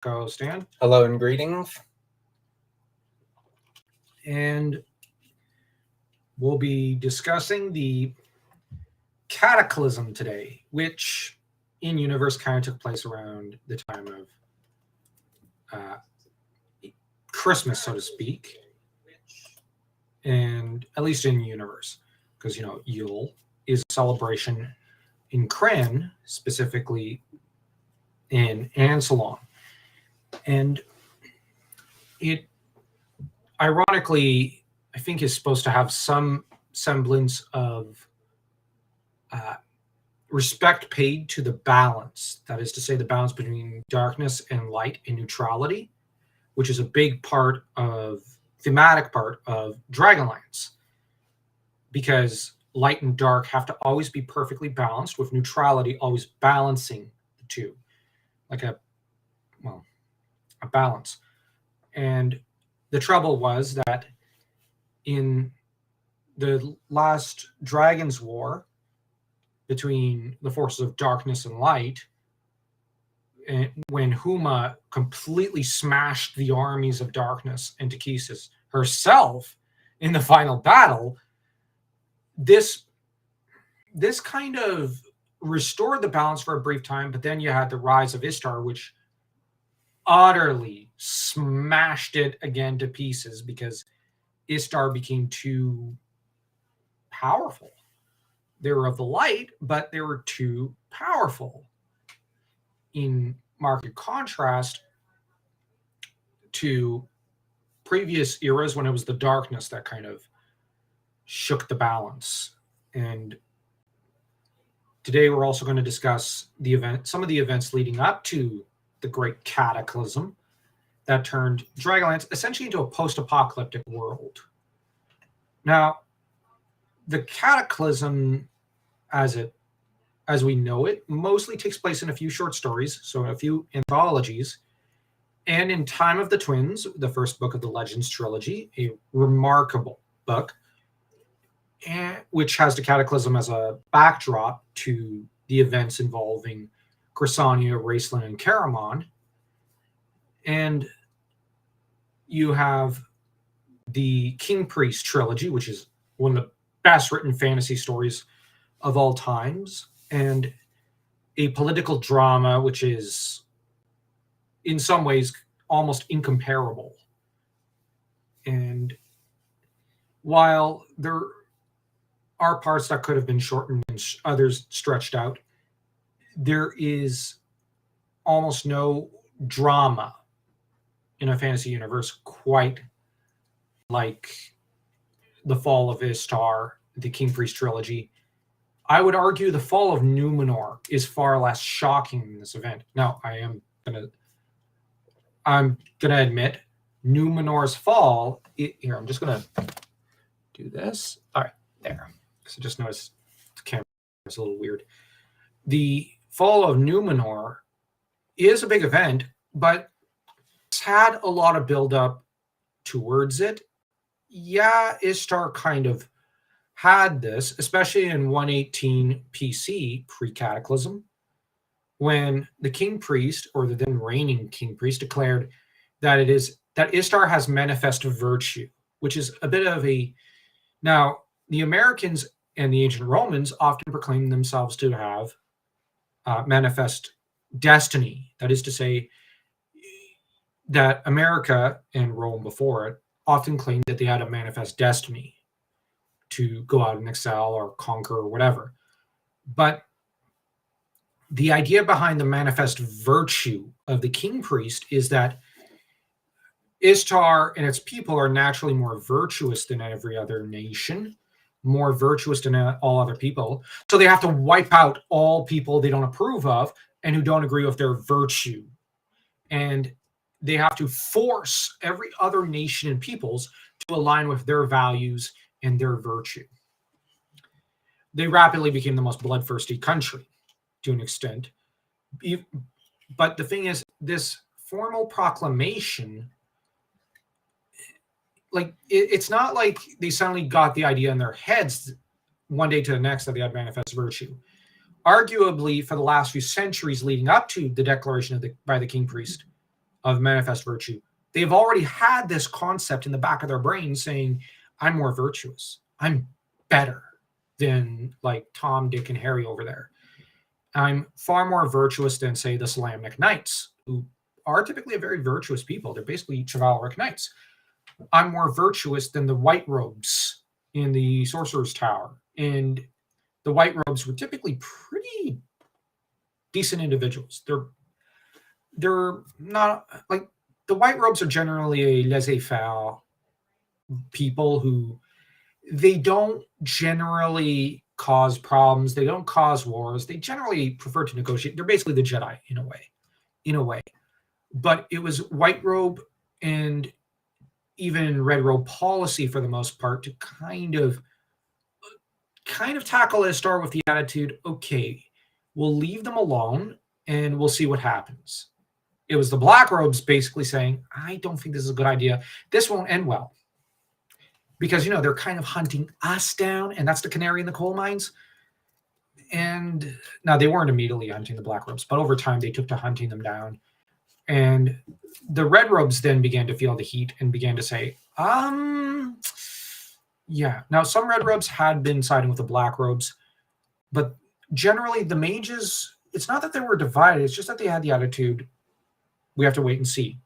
Co-Stan. Hello and greetings. And we'll be discussing the Cataclysm today, which in universe kind of took place around the time of Christmas, so to speak, and at least in universe, because Yule is a celebration in Krynn, specifically in Ansalon, and it ironically, I think, is supposed to have some semblance of respect paid to the balance. That is to say, the balance between darkness and light and neutrality, which is a big thematic part of Dragonlance. Because light and dark have to always be perfectly balanced, with neutrality always balancing the two. Like a balance. And the trouble was that in the last Dragon's War between the forces of darkness and light, when Huma completely smashed the armies of darkness and Takhisis herself in the final battle, this kind of restored the balance for a brief time, but then you had the rise of Istar, which utterly smashed it again to pieces because Istar became too powerful. They were of the light, but they were too powerful. In marked contrast to previous eras when it was the darkness that kind of shook the balance. And today we're also going to discuss some of the events leading up to the Great Cataclysm that turned Dragonlance essentially into a post-apocalyptic world. Now, the Cataclysm, as we know it, mostly takes place in a few short stories, so a few anthologies, and in Time of the Twins, the first book of the Legends trilogy, a remarkable book, which has the Cataclysm as a backdrop to the events involving Chrysania, Raceland, and Caramon. And you have the King Priest trilogy, which is one of the best written fantasy stories of all times, and a political drama which is in some ways almost incomparable. And while there are parts that could have been shortened and others stretched out, there is almost no drama in a fantasy universe quite like the Fall of Istar, the King Priest trilogy. I would argue the Fall of Numenor is far less shocking than this event. Now, I'm gonna admit Numenor's fall. Here, I'm just gonna do this. All right, there. Because I just noticed the camera is a little weird. The Fall of Numenor is a big event, but it's had a lot of build-up towards it. Yeah, Istar kind of had this, especially in 118 PC, pre-Cataclysm, when the King Priest, or the then reigning King Priest, declared that Istar has manifest virtue, which is a bit of a... Now, the Americans and the ancient Romans often proclaimed themselves to have manifest destiny. That is to say, that America and Rome before it often claimed that they had a manifest destiny to go out and excel or conquer or whatever. But the idea behind the manifest virtue of the King Priest is that Istar and its people are naturally more virtuous than every other nation, more virtuous than all other people. So they have to wipe out all people they don't approve of and who don't agree with their virtue. And they have to force every other nation and peoples to align with their values and their virtue. They rapidly became the most bloodthirsty country to an extent. But the thing is, this formal proclamation, it's not like they suddenly got the idea in their heads one day to the next that they had manifest virtue. Arguably, for the last few centuries leading up to the declaration by the King Priest of manifest virtue, they've already had this concept in the back of their brain saying, I'm more virtuous. I'm better than like Tom, Dick, and Harry over there. I'm far more virtuous than, say, the Solamnic Knights, who are typically a very virtuous people. They're basically chivalric knights. I'm more virtuous than the white robes in the Sorcerer's Tower. And the white robes were typically pretty decent individuals. They're not like the white robes are generally a laissez-faire people who they don't generally cause problems. They don't cause wars. They generally prefer to negotiate. They're basically the Jedi in a way. But it was white robe and even red robe policy for the most part to kind of tackle Istar with the attitude, okay, we'll leave them alone and we'll see what happens. It was the black robes basically saying, I don't think this is a good idea. This won't end well. Because, they're kind of hunting us down, and that's the canary in the coal mines. And now they weren't immediately hunting the black robes, but over time they took to hunting them down. And the red robes then began to feel the heat and began to say, yeah. Now, some red robes had been siding with the black robes, but generally the mages, it's not that they were divided, it's just that they had the attitude, we have to wait and see.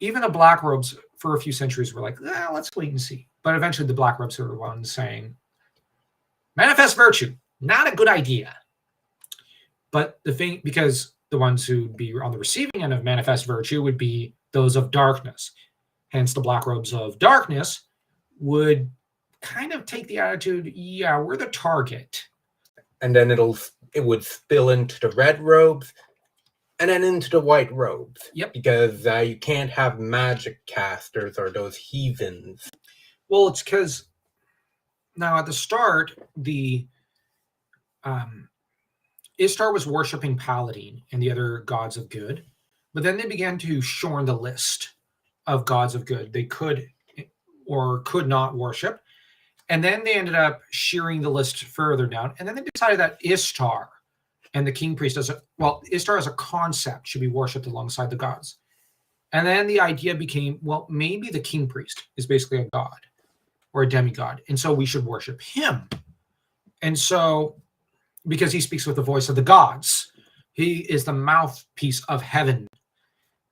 Even the black robes for a few centuries were like, let's wait and see. But eventually the black robes were the ones saying, manifest virtue, not a good idea. But the thing, because the ones who'd be on the receiving end of manifest virtue would be those of darkness. Hence the black robes of darkness would kind of take the attitude, yeah, we're the target. And then it would spill into the red robes and then into the white robes. Yep. Because you can't have magic casters or those heathens. Well, it's because now at the start, the Istar was worshipping Paladin and the other gods of good, but then they began to shorten the list of gods of good they could or could not worship. And then they ended up shearing the list further down. And then they decided that Istar and the king priest Istar as a concept should be worshipped alongside the gods. And then the idea became, well, maybe the king priest is basically a god or a demigod. And so we should worship him. And so, because he speaks with the voice of the gods, he is the mouthpiece of heaven.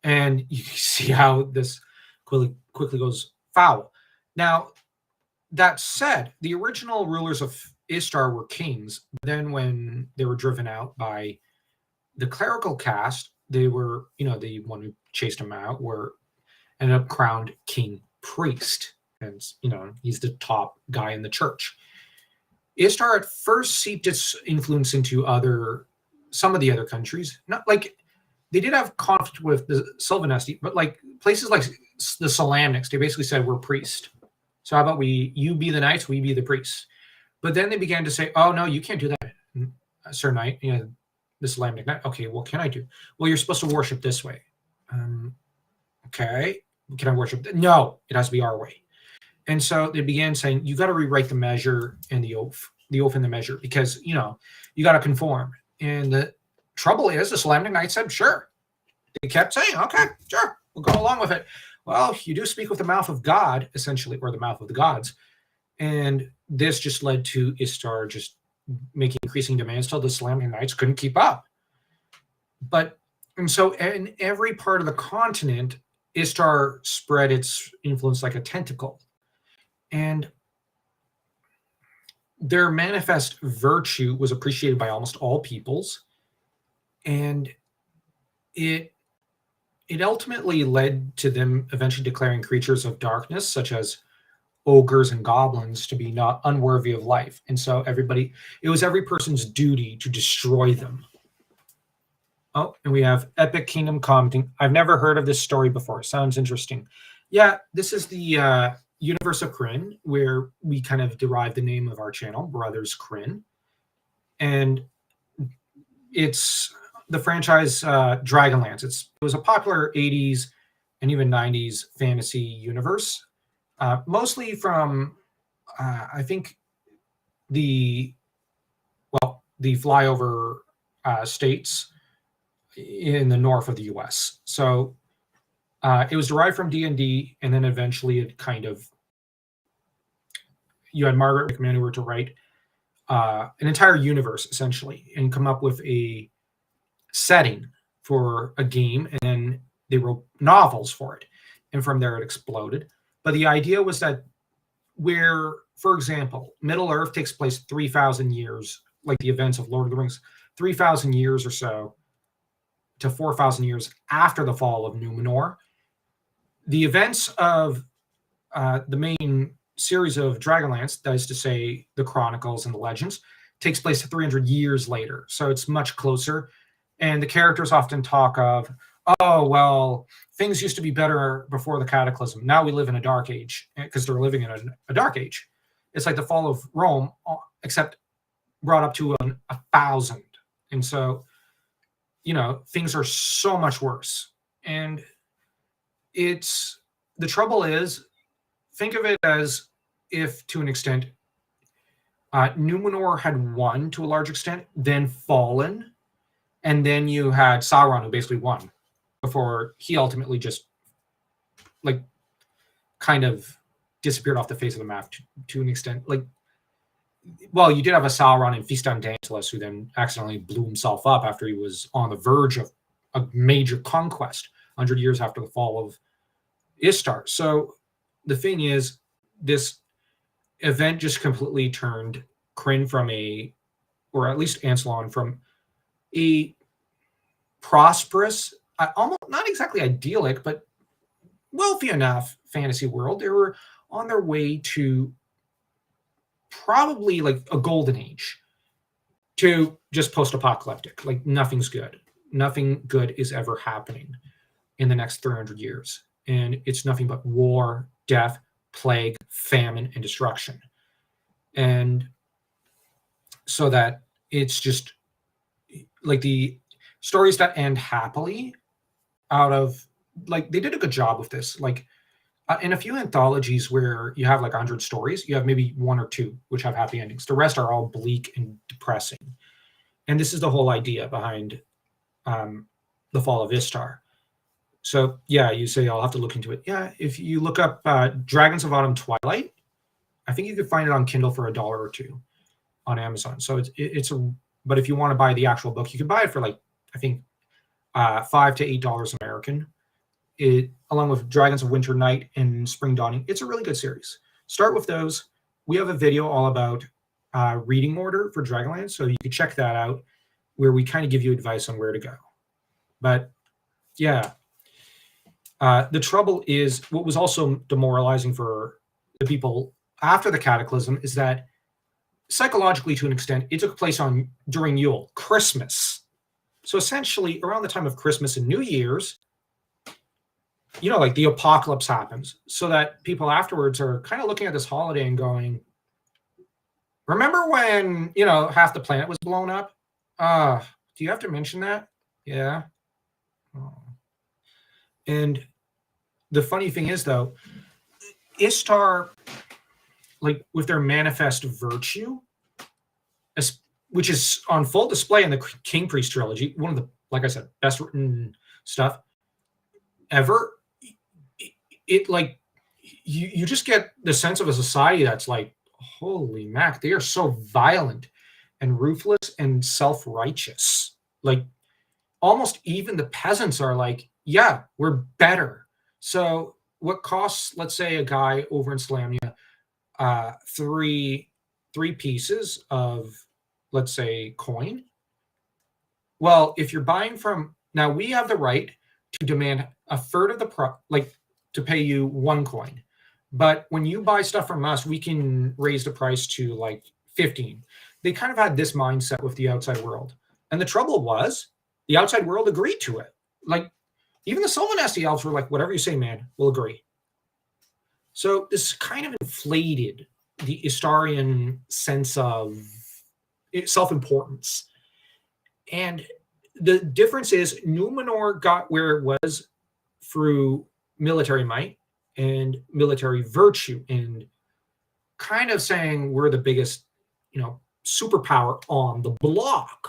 And you see how this quickly goes foul. Now, that said, the original rulers of Istar were kings. Then when they were driven out by the clerical caste, they were, the one who chased them out ended up crowned king priest. And, he's the top guy in the church. Istar at first seeped its influence into some of the other countries. Not like they did have conflict with the Sylvanesti, but like places like the Solamnics, they basically said we're priest. So how about you be the knights, we be the priests. But then they began to say, oh no, you can't do that, Sir Knight. The Solamnic Knight. Okay, what can I do? Well, you're supposed to worship this way. Okay, can I worship? No, it has to be our way. And so they began saying, you got to rewrite the measure and the oath and the measure, because, you got to conform. And the trouble is, the Solamnic Knight said, sure. They kept saying, okay, sure, we'll go along with it. Well, you do speak with the mouth of God, essentially, or the mouth of the gods. And this just led to Istar just making increasing demands till the Solamnic Knights couldn't keep up. And so in every part of the continent, Istar spread its influence like a tentacle. And their manifest virtue was appreciated by almost all peoples. And it ultimately led to them eventually declaring creatures of darkness, such as ogres and goblins, to be not unworthy of life. And so it was every person's duty to destroy them. Oh, and we have Epic Kingdom commenting. I've never heard of this story before. Sounds interesting. Yeah, this is the universe of Krynn, where we kind of derive the name of our channel, Brothers Krynn. And it's the franchise Dragonlance. It was a popular 80s and even 90s fantasy universe, mostly from, I think, the flyover states in the north of the U.S. So It was derived from D&D, and then eventually it kind of, you had Margaret McMahon who were to write an entire universe essentially and come up with a setting for a game, and then they wrote novels for it, and from there it exploded. But the idea was that where, for example, Middle Earth takes place 3,000 years, like the events of Lord of the Rings, 3,000 years or so to 4,000 years after the fall of Numenor. The events of the main series of Dragonlance, that is to say, the Chronicles and the Legends, takes place 300 years later. So it's much closer. And the characters often talk of, oh, well, things used to be better before the Cataclysm. Now we live in a dark age, because they're living in a dark age. It's like the fall of Rome, except brought up to 1,000. And so, things are so much worse. And the trouble is, think of it as if, to an extent, Numenor had won to a large extent, then fallen, and then you had Sauron who basically won before he ultimately just kind of disappeared off the face of the map to an extent. Well, you did have a Sauron in Feast on Tantalus who then accidentally blew himself up after he was on the verge of a major conquest 100 years after the fall of Istar. So the thing is, this event just completely turned Krynn from or at least Ancelon, from a prosperous, almost not exactly idyllic, but wealthy enough fantasy world. They were on their way to probably like a golden age, to just post-apocalyptic. Like nothing's good. Nothing good is ever happening in the next 300 years. And it's nothing but war, death, plague, famine, and destruction. And so that it's just like the stories that end happily out of, like, they did a good job with this. Like in a few anthologies where you have like 100 stories, you have maybe one or two which have happy endings. The rest are all bleak and depressing. And this is the whole idea behind the Fall of Istar. So yeah, you say I'll have to look into it. Yeah, if you look up Dragons of Autumn Twilight, I think you could find it on Kindle for $1 or $2 on Amazon. So but if you want to buy the actual book, you can buy it for like, I think $5 to $8 American. Along with Dragons of Winter Night and Spring Dawning, it's a really good series. Start with those. We have a video all about reading order for Dragonlance, so you can check that out, where we kind of give you advice on where to go. But yeah, the trouble is, what was also demoralizing for the people after the Cataclysm is that psychologically, to an extent, it took place during Yule, Christmas. So essentially, around the time of Christmas and New Year's, like the apocalypse happens, so that people afterwards are kind of looking at this holiday and going, remember when, half the planet was blown up? Do you have to mention that? Yeah. Oh. And the funny thing is, though, Istar, like with their manifest virtue, which is on full display in the King Priest trilogy, one of the, like I said, best written stuff ever. It like you just get the sense of a society that's like, holy mac, they are so violent and ruthless and self-righteous. Like almost even the peasants are like, yeah, we're better. So what costs, let's say, a guy over in Slamnia three pieces of, let's say, coin. Well, if you're buying from, now we have the right to demand a third of the to pay you 1 coin. But when you buy stuff from us, we can raise the price to like 15. They kind of had this mindset with the outside world. And the trouble was, the outside world agreed to it. Like, even the Sylvanesti elves were like, whatever you say, man, we'll agree. So this kind of inflated the Istarian sense of self-importance. And the difference is Numenor got where it was through military might and military virtue, and kind of saying we're the biggest, superpower on the block,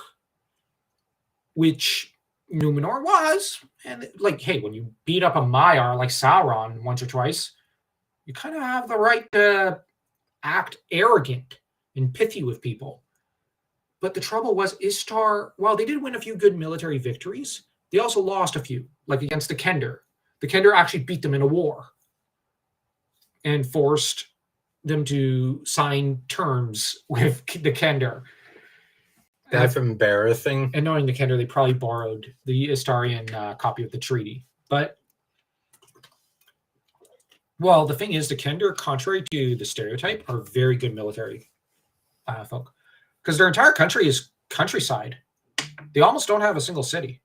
which Numenor was. And like, hey, when you beat up a Maiar like Sauron once or twice, you kind of have the right to act arrogant and pithy with people. But the trouble was Istar, while they did win a few good military victories, they also lost a few, like against the Kender. The Kender actually beat them in a war and forced them to sign terms with the Kender. That's embarrassing. And knowing the Kender, they probably borrowed the Istarian copy of the treaty. But, well, the thing is, the Kender, contrary to the stereotype, are very good military folk. Because their entire country is countryside. They almost don't have a single city.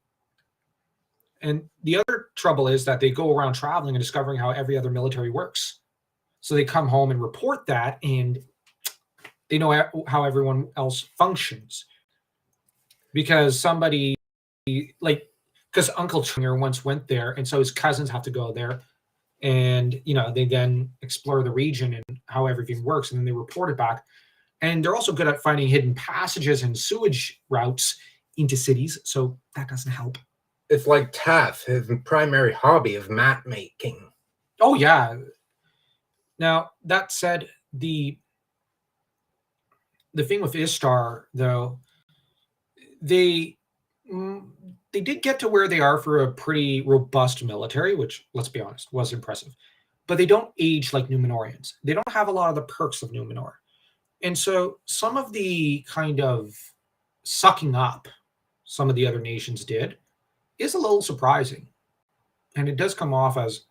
And the other trouble is that they go around traveling and discovering how every other military works. So they come home and report that, and they know how everyone else functions. Because somebody, like, because Uncle Tringer once went there, and so his cousins have to go there. And, you know, they then explore the region and how everything works, and then they report it back. And they're also good at finding hidden passages and sewage routes into cities, so that doesn't help. It's like Taff, his primary hobby is map making. Oh, yeah. Now, that said, the thing with Istar, though, they did get to where they are for a pretty robust military, which, let's be honest, was impressive. But they don't age like Numenorians. They don't have a lot of the perks of Numenor. And so some of the kind of sucking up some of the other nations did is a little surprising. And it does come off as,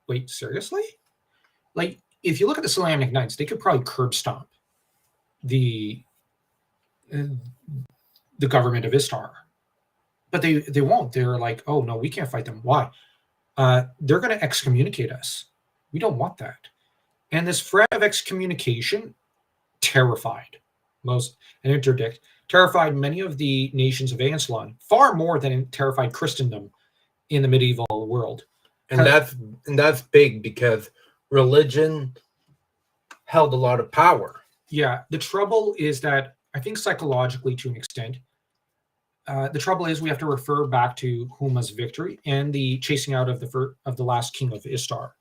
wait, seriously? Like, if you look at the Solamnic Knights, they could probably curb stomp the government of Istar. But they won't. They're like, oh, no, we can't fight them. Why? They're going to excommunicate us. We don't want that. And this threat of excommunication terrified terrified many of the nations of Ancelon, far more than it terrified Christendom in the medieval world. And that's big because religion held a lot of power. Yeah, the trouble is that I think psychologically, to an extent, the trouble is we have to refer back to Huma's victory and the chasing out of the last king of Istar,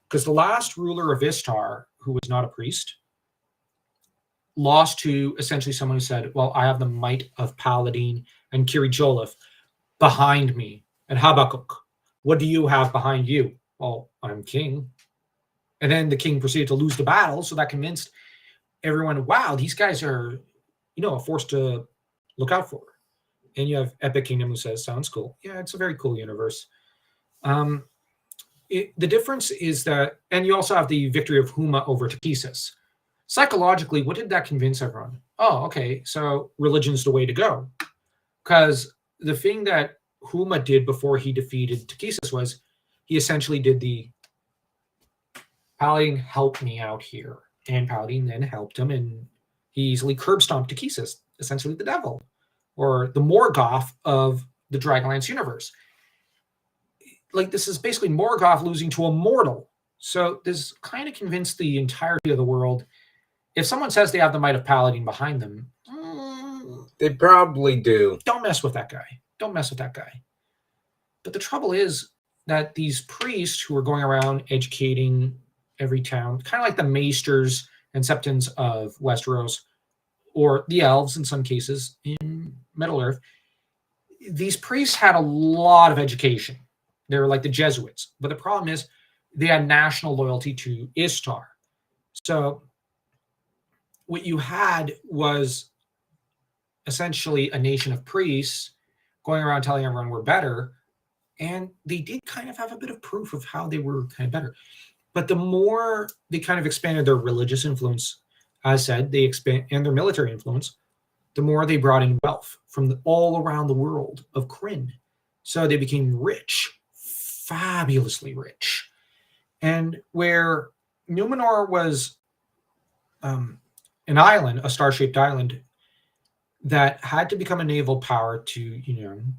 because the last ruler of Istar, who was not a priest, lost to essentially someone who said, well, I have the might of Paladin and Kiri Jolif behind me. And Habakkuk, what do you have behind you? Well, I'm king. And then the king proceeded to lose the battle, so that convinced everyone, wow, these guys are, a force to look out for. And you have Epic Kingdom who says, sounds cool. Yeah, it's a very cool universe. The difference is that, and you also have the victory of Huma over Takhisis. Psychologically, what did that convince everyone? Oh, okay, so religion's the way to go. Because the thing that Huma did before he defeated Takhisis was he essentially did the Paladin helped me out here. And Paladin then helped him, and he easily curb stomped Takhisis, essentially the devil, or the Morgoth of the Dragonlance universe. Like, this is basically Morgoth losing to a mortal. So this kind of convinced the entirety of the world. If someone says they have the might of Paladin behind them, they probably do. Don't mess with that guy. Don't mess with that guy. But the trouble is that these priests who are going around educating every town, kind of like the maesters and septons of Westeros, or the elves in some cases in Middle-earth, these priests had a lot of education. They were like the Jesuits. But the problem is they had national loyalty to Istar. So what you had was essentially a nation of priests going around telling everyone we're better. And they did kind of have a bit of proof of how they were kind of better. But the more they kind of expanded their religious influence, as said, they expand, and their military influence, the more they brought in wealth from all around the world of Krynn. So they became rich, fabulously rich. And where Numenor was an island, a star-shaped island, that had to become a naval power to,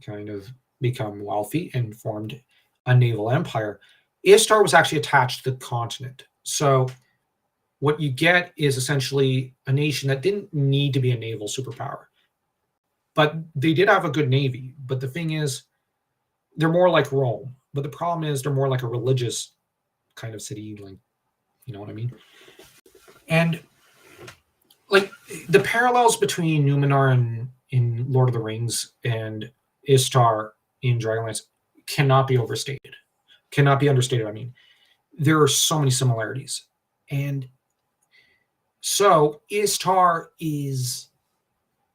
kind of become wealthy and formed a naval empire, Istar was actually attached to the continent. So what you get is essentially a nation that didn't need to be a naval superpower. But they did have a good navy. But the thing is, they're more like Rome, but the problem is they're more like a religious kind of city, like, you know what I mean? And like the parallels between Numenor in Lord of the Rings and Istar in Dragonlance cannot be overstated, cannot be understated. I mean, there are so many similarities. And so Istar is,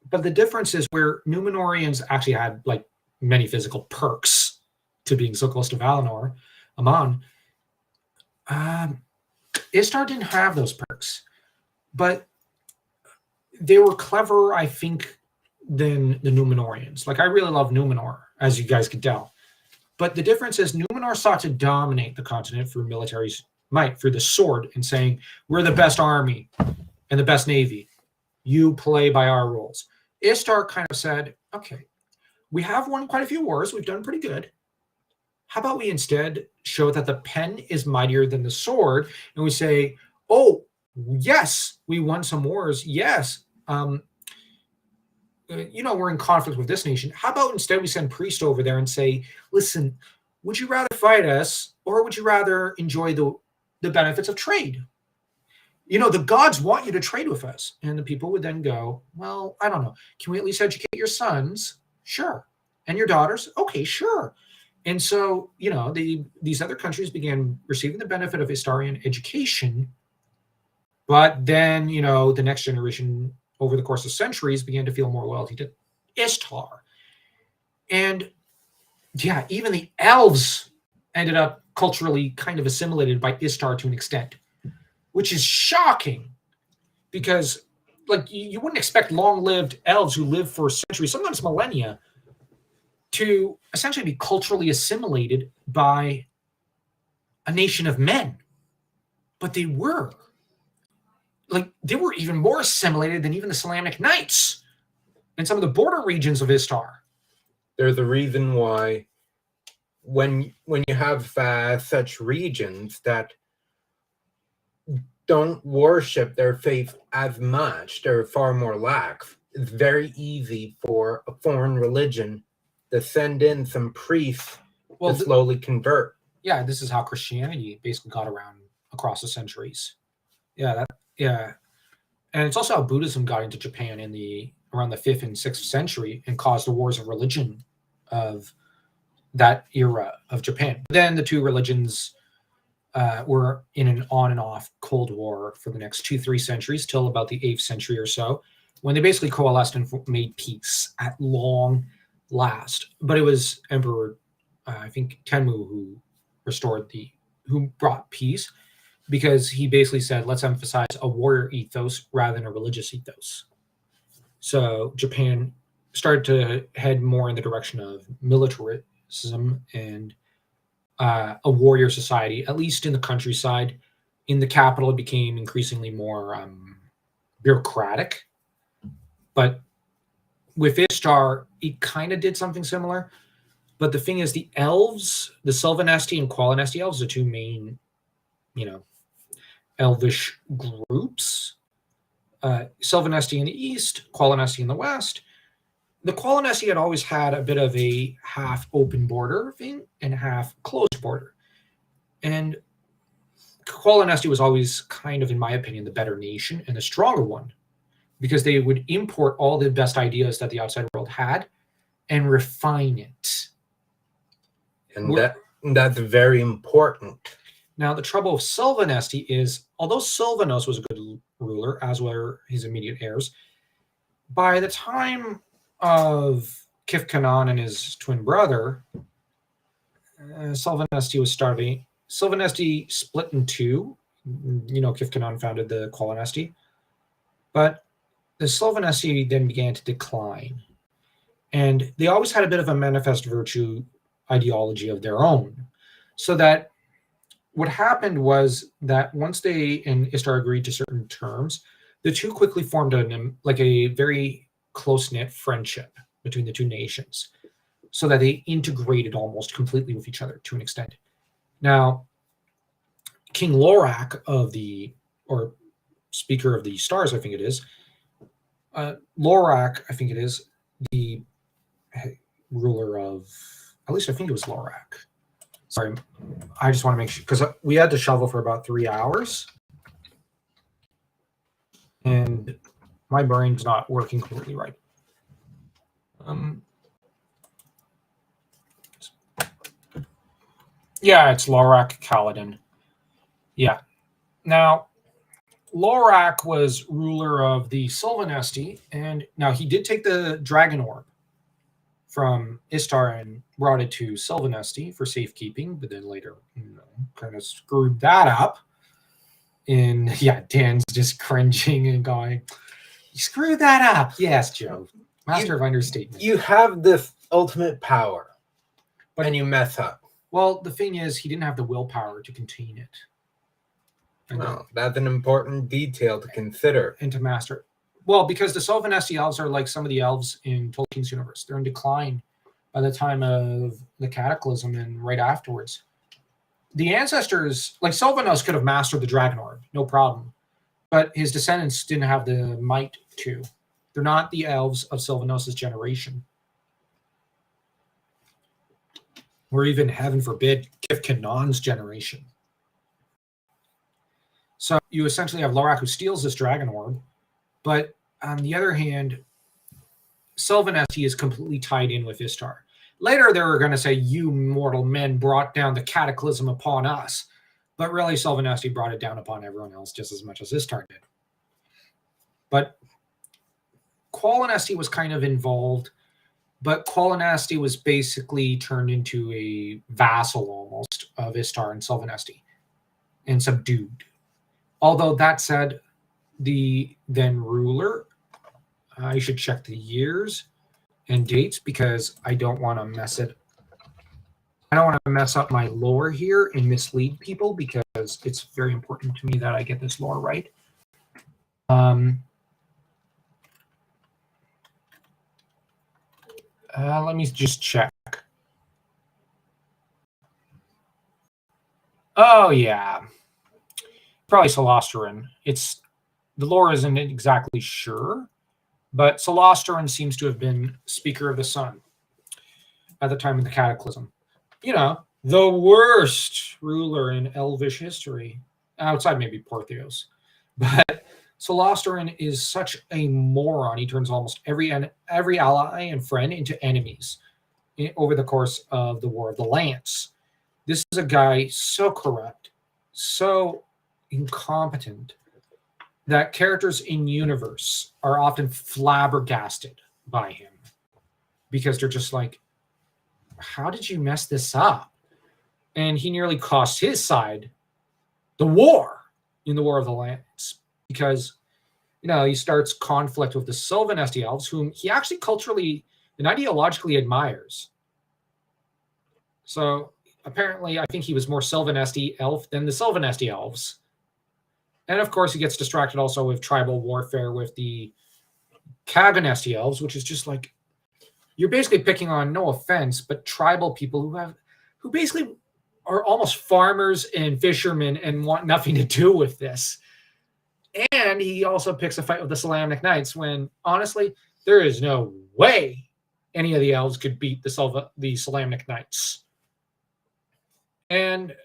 but the difference is where Numenorians actually had like many physical perks to being so close to Valinor, Aman. Istar didn't have those perks, but they were clever, I think, than the Numenorians. Like, I really love Numenor, as you guys can tell. But the difference is Numenor sought to dominate the continent through military might, through the sword, and saying, we're the best army and the best navy. You play by our rules. Istar kind of said, okay, we have won quite a few wars. We've done pretty good. How about we instead show that the pen is mightier than the sword? And we say, oh, yes, we won some wars. Yes. We're in conflict with this nation. How about instead we send priests over there and say, listen, would you rather fight us or would you rather enjoy the benefits of trade? The gods want you to trade with us. And the people would then go, well, I don't know. Can we at least educate your sons? Sure. And your daughters? Okay, sure. And so, these other countries began receiving the benefit of Istarian education. But then, the next generation over the course of centuries began to feel more loyalty to Istar. And yeah, even the elves ended up culturally kind of assimilated by Istar to an extent, which is shocking because like you wouldn't expect long-lived elves who live for centuries, sometimes millennia, to essentially be culturally assimilated by a nation of men. But they were. Like, they were even more assimilated than even the Selamic Knights in some of the border regions of Istar. There's a reason why when you have such regions that don't worship their faith as much, they're far more lax, it's very easy for a foreign religion to send in some priests to slowly convert. Yeah, this is how Christianity basically got around across the centuries. Yeah, and it's also how Buddhism got into Japan around the 5th and 6th century and caused the wars of religion of that era of Japan. But then the two religions were in an on and off Cold War for the next 2-3 centuries till about the 8th century or so, when they basically coalesced and made peace at long last. But it was Emperor, I think Tenmu, who brought peace, because he basically said, let's emphasize a warrior ethos rather than a religious ethos. So Japan started to head more in the direction of militarism and a warrior society, at least in the countryside. In the capital, it became increasingly more bureaucratic. But with Istar, it kind of did something similar. But the thing is, the elves, the Sylvanesti and Qualinesti elves, the two main, elvish groups. Sylvanesti in the east, Qualinesti in the west. The Qualinesti had always had a bit of a half open border thing and half closed border. And Qualinesti was always kind of, in my opinion, the better nation and the stronger one, because they would import all the best ideas that the outside world had and refine it. And that's very important. Now, the trouble with Sylvanesti is, although Sylvanos was a good ruler, as were his immediate heirs, by the time of Kifkanan and his twin brother, Sylvanesti was starving. Sylvanesti split in two. Kifkanan founded the Qualinesti. But the Sylvanesti then began to decline. And they always had a bit of a manifest virtue ideology of their own. So that what happened was that once they and Istar agreed to certain terms, the two quickly formed a very close-knit friendship between the two nations, so that they integrated almost completely with each other to an extent. Now, King Lorak or Speaker of the Stars, I think it is, Lorak, I think it is, the ruler of At least I think it was Lorak. Sorry, I just want to make sure, because we had to shovel for about 3 hours. And my brain's not working completely right. Yeah, it's Lorak Kaladin. Yeah. Now, Lorak was ruler of the Sylvanesti, and now he did take the Dragon Orb from Istar and brought it to Sylvanesti for safekeeping, but then later, kind of screwed that up. And yeah, Dan's just cringing and going, "You screwed that up." Yes, Joe. Master of understatement. You have the ultimate power, and you mess up. Well, the thing is, he didn't have the willpower to contain it. Well, that's an important detail to consider. And to master it. Well, because the Sylvanesti elves are like some of the elves in Tolkien's universe. They're in decline by the time of the Cataclysm and right afterwards. The ancestors, like Sylvanos, could have mastered the Dragon Orb, no problem. But his descendants didn't have the might to. They're not the elves of Sylvanos' generation. Or even, heaven forbid, Kif Kanon's generation. So you essentially have Lorak who steals this Dragon Orb, but on the other hand, Sylvanesti is completely tied in with Istar. Later, they were going to say, "You mortal men brought down the Cataclysm upon us," but really, Sylvanesti brought it down upon everyone else just as much as Istar did. But Qualinesti was kind of involved, but Qualinesti was basically turned into a vassal almost of Istar and Sylvanesti and subdued. Although that said, the then ruler, I should check the years and dates because I don't want to mess it. I don't want to mess up my lore here and mislead people because it's very important to me that I get this lore right. Let me just check. Oh yeah, probably Solosterin. The lore isn't exactly sure, but Solosterin seems to have been Speaker of the Sun at the time of the Cataclysm. You know, the worst ruler in Elvish history, outside maybe Portheos. But Solosterin is such a moron. He turns almost every ally and friend into enemies over the course of the War of the Lance. This is a guy so corrupt, so incompetent, that characters in universe are often flabbergasted by him because they're just like, "How did you mess this up?" And he nearly cost his side the war in the War of the Lance because, he starts conflict with the Sylvanesti elves, whom he actually culturally and ideologically admires. So apparently, I think he was more Sylvanesti elf than the Sylvanesti elves. And of course, he gets distracted also with tribal warfare with the Kaganesti elves, which is just like, you're basically picking on, no offense, but tribal people who basically are almost farmers and fishermen and want nothing to do with this. And he also picks a fight with the Solamnic Knights when, honestly, there is no way any of the elves could beat the Solamnic Knights. And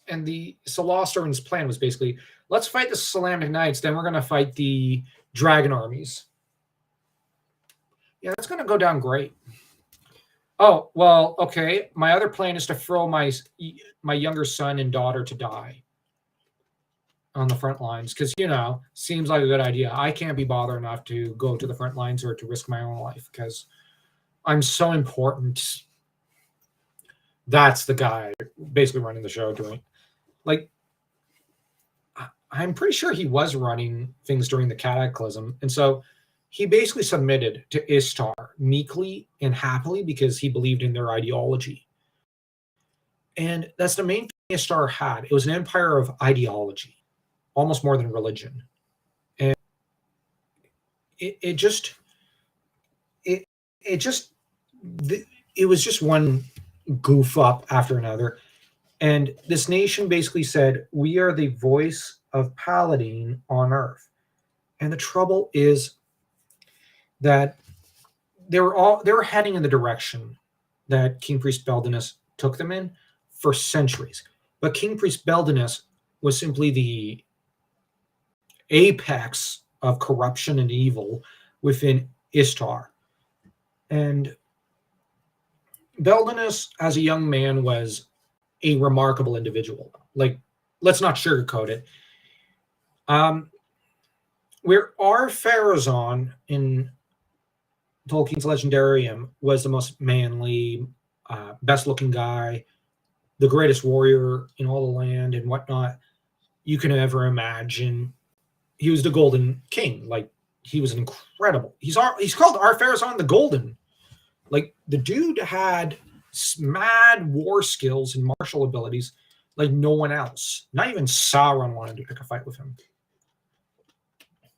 the Solosterin's plan was basically, let's fight the Solamnic Knights, then we're going to fight the dragon armies. Yeah, that's going to go down great. Oh, well, okay. My other plan is to throw my younger son and daughter to die on the front lines because, seems like a good idea. I can't be bothered enough to go to the front lines or to risk my own life because I'm so important. That's the guy basically running the show doing. Like, I'm pretty sure he was running things during the Cataclysm. And so he basically submitted to Istar meekly and happily because he believed in their ideology. And that's the main thing Istar had. It was an empire of ideology, almost more than religion. And it was just one goof up after another. And this nation basically said, we are the voice of Paladin on Earth. And the trouble is that they were heading in the direction that King Priest Beldenus took them in for centuries. But King Priest Beldenus was simply the apex of corruption and evil within Istar. And Beldenus, as a young man, was a remarkable individual. Like, let's not sugarcoat it. Where Ar-Pharazôn in Tolkien's Legendarium was the most manly, best-looking guy, the greatest warrior in all the land and whatnot you can ever imagine. He was the Golden King. Like, he was an incredible. He's called Ar-Pharazôn the Golden. Like, the dude had mad war skills and martial abilities like no one else. Not even Sauron wanted to pick a fight with him.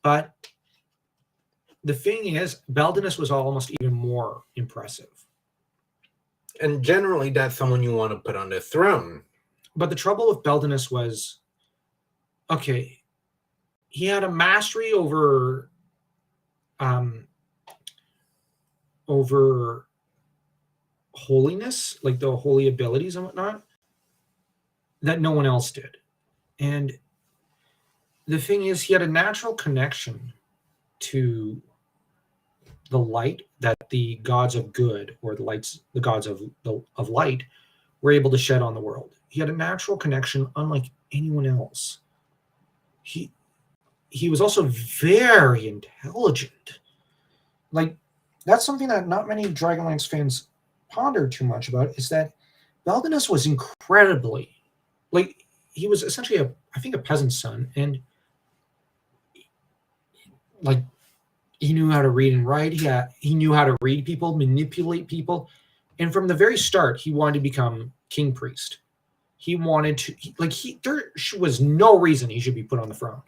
But the thing is, Beldenus was almost even more impressive. And generally, that's someone you want to put on the throne. But the trouble with Beldenus was, okay, he had a mastery over holiness, like the holy abilities and whatnot, that no one else did. And the thing is, he had a natural connection to the light that the gods of good, or the gods of light, were able to shed on the world. He had a natural connection, unlike anyone else. He was also very intelligent. Like, that's something that not many Dragonlance fans ponder too much about, is that Beldenus was incredibly, like, he was essentially a peasant's son, and like, he knew how to read and write. He knew how to read people, manipulate people, and from the very start, he wanted to become king priest. He wanted to, there was no reason he should be put on the throne,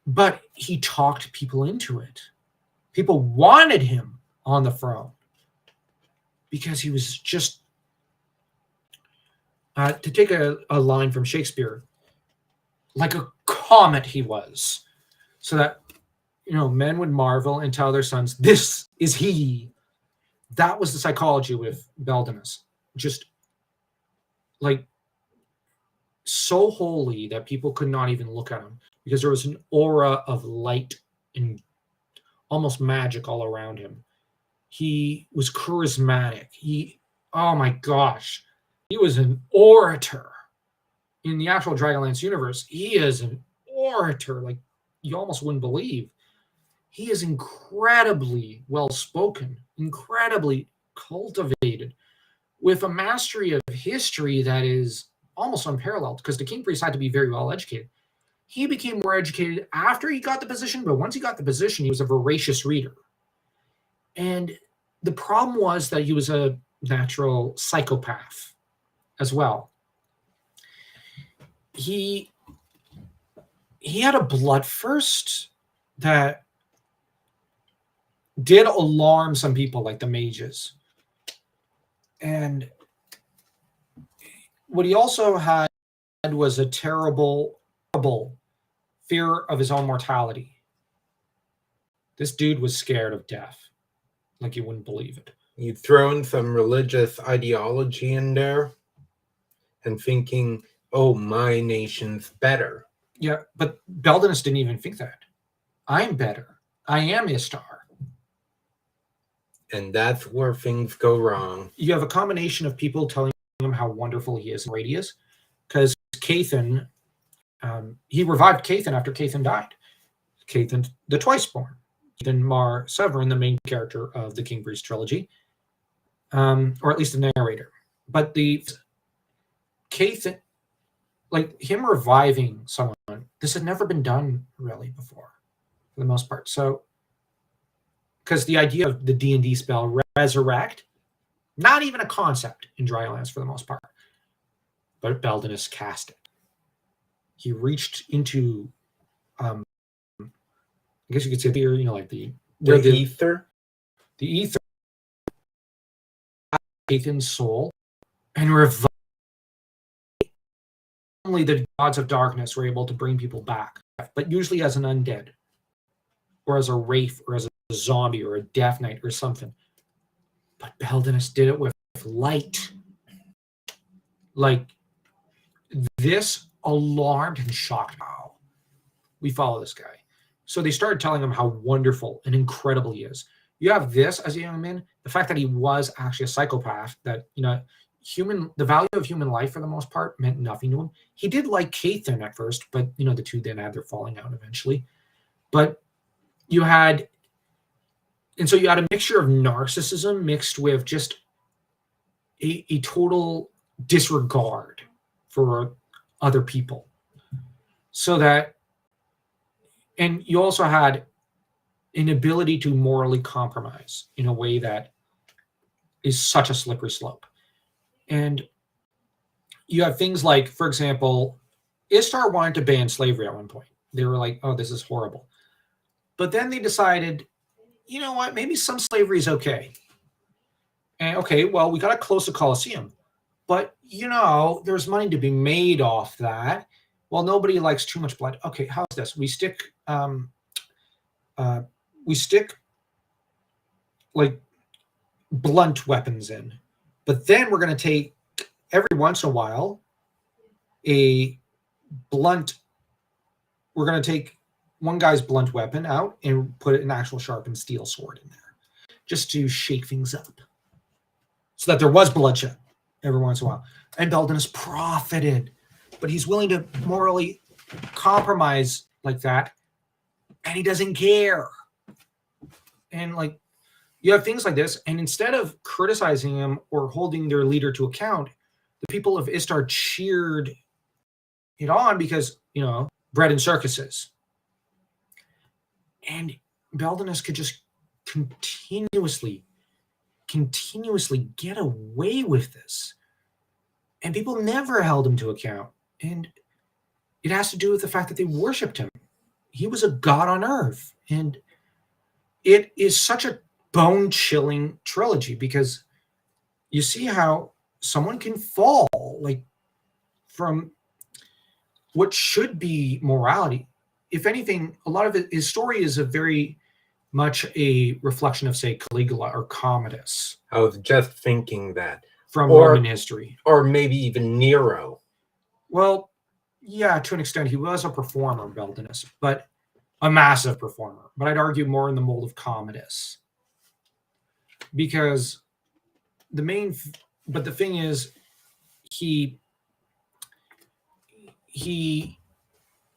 but he talked people into it. People wanted him on the throne because he was just, to take a line from Shakespeare, like a comet he was, so that, men would marvel and tell their sons, this is he. That was the psychology with Beldenus. Just like so holy that people could not even look at him because there was an aura of light and almost magic all around him. He was charismatic. Oh my gosh, he was an orator. In the actual Dragonlance universe, he is an orator like you almost wouldn't believe. He is incredibly well-spoken, incredibly cultivated, with a mastery of history that is almost unparalleled, because the king priest had to be very well educated. He became more educated after he got the position, but once he got the position, he was a voracious reader. And the problem was that he was a natural psychopath as well. He had a bloodthirst that did alarm some people, like the mages. And what he also had was a terrible fear of his own mortality. This dude was scared of death, like you wouldn't believe it. You throw in some religious ideology in there and thinking, oh, my nation's better. Yeah, but Beldenus didn't even think that. I'm better. I am Istar. And that's where things go wrong. You have a combination of people telling him how wonderful he is and great he is, because Cathan, he revived Cathan after Cathan died. Cathan, the Twiceborn. Cathan Mar Severin, the main character of the King Priest trilogy, or at least the narrator. But the Cathan, like him reviving someone, this had never been done really before, for the most part. So, because the idea of the D&D spell resurrect, not even a concept in Dragonlance for the most part. But Beldenus cast it. He reached into, I guess you could say, like the ether? The ether, Cathan's soul, and revived. Only the gods of darkness were able to bring people back, but usually as an undead, or as a wraith, or as a zombie, or a death knight, or something. But Beldenus did it with light. Like, this alarmed and shocked. Wow, we follow this guy. So they started telling him how wonderful and incredible he is. You have this as a young man, the fact that he was actually a psychopath, that, the value of human life for the most part meant nothing to him. He did like Catherine at first, but, the two then had their falling out eventually. But you had a mixture of narcissism mixed with just a total disregard for other people. So that, and you also had an ability to morally compromise in a way that is such a slippery slope. And you have things like, for example, Istar wanted to ban slavery at one point. They were like, oh, this is horrible. But then they decided, you know what, maybe some slavery is okay. And okay, well, we got to close the Colosseum. But, there's money to be made off that. Well, nobody likes too much blood. Okay, how's this? We stick like blunt weapons in. But then we're going to take, every once in a while, we're going to take one guy's blunt weapon out and put an actual sharpened steel sword in there, just to shake things up, so that there was bloodshed every once in a while. And Beldenus profited, but he's willing to morally compromise like that, and he doesn't care. And you have things like this, and instead of criticizing him or holding their leader to account, the people of Istar cheered it on because, bread and circuses. And Beldenus could just continuously get away with this. And people never held him to account. And it has to do with the fact that they worshipped him. He was a god on earth. And it is such a bone-chilling trilogy, because you see how someone can fall from what should be morality. If anything, a lot of his story is a very much a reflection of, say, Caligula or Commodus. I was just thinking that. From Roman history. Or maybe even Nero. Well, yeah, to an extent. He was a performer, Beldenus, but a massive performer. But I'd argue more in the mold of Commodus. Because the thing is,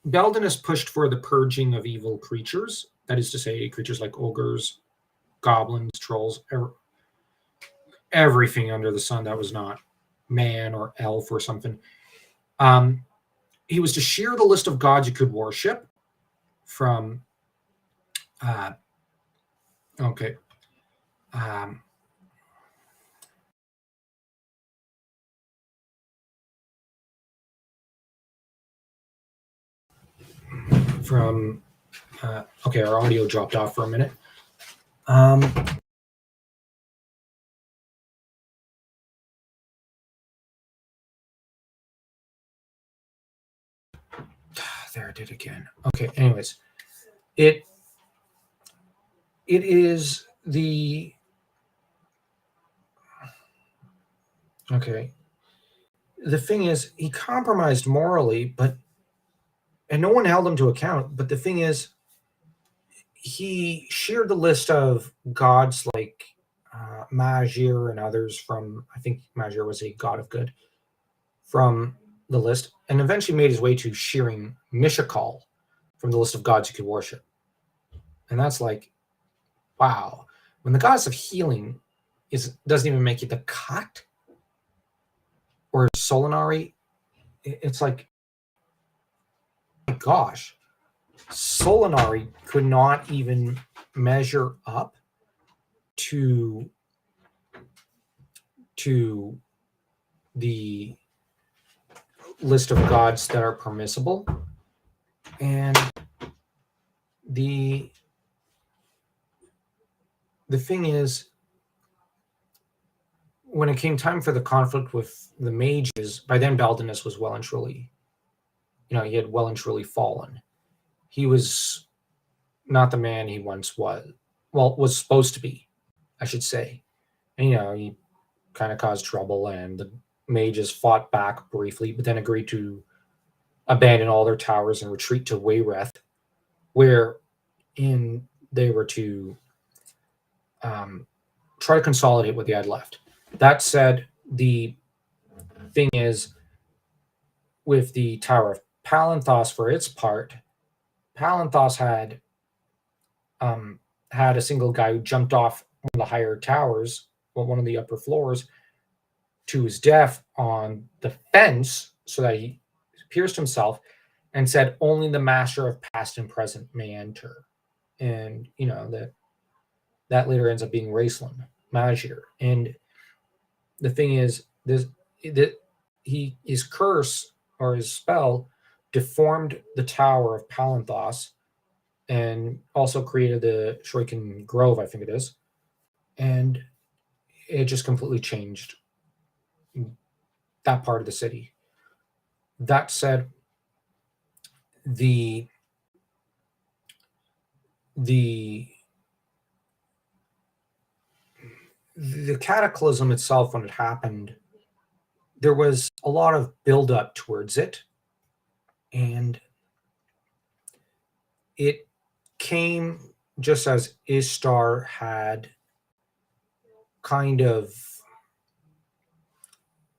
Beldenus pushed for the purging of evil creatures. That is to say, creatures like ogres, goblins, trolls, everything under the sun that was not man or elf or something. He was to shear the list of gods you could worship from our audio dropped off for a minute. There, I did again. Okay, anyways. It is the... Okay. The thing is, he compromised morally, and no one held him to account. But the thing is, he shared the list of gods like Magir and others from, I think Magir was a god of good, from the list, and eventually made his way to shearing Mishakal from the list of gods you could worship. And that's wow. When the goddess of healing doesn't even make it the cut, or Solinari, it's my gosh, Solinari could not even measure up to the list of gods that are permissible. And the thing is, when it came time for the conflict with the mages, by then Beldenus was well and truly, he had well and truly fallen. He was not the man he once was. Well, was supposed to be, I should say. And, he kind of caused trouble, and the mages fought back briefly, but then agreed to abandon all their towers and retreat to Wayreth, where they were to try to consolidate what they had left. That said, the thing is, with the Tower of Palanthas, for its part, Palanthas had a single guy who jumped off one of the higher towers, one of the upper floors, to his death on the fence, so that he pierced himself, and said only the master of past and present may enter. And that later ends up being Raceland Magir. And the thing is, his curse or his spell deformed the Tower of Palanthas, and also created the Shrieking Grove, I think it is, and it just completely changed that part of the city. That said, the Cataclysm itself, when it happened, there was a lot of build-up towards it, and it came just as Istar had kind of,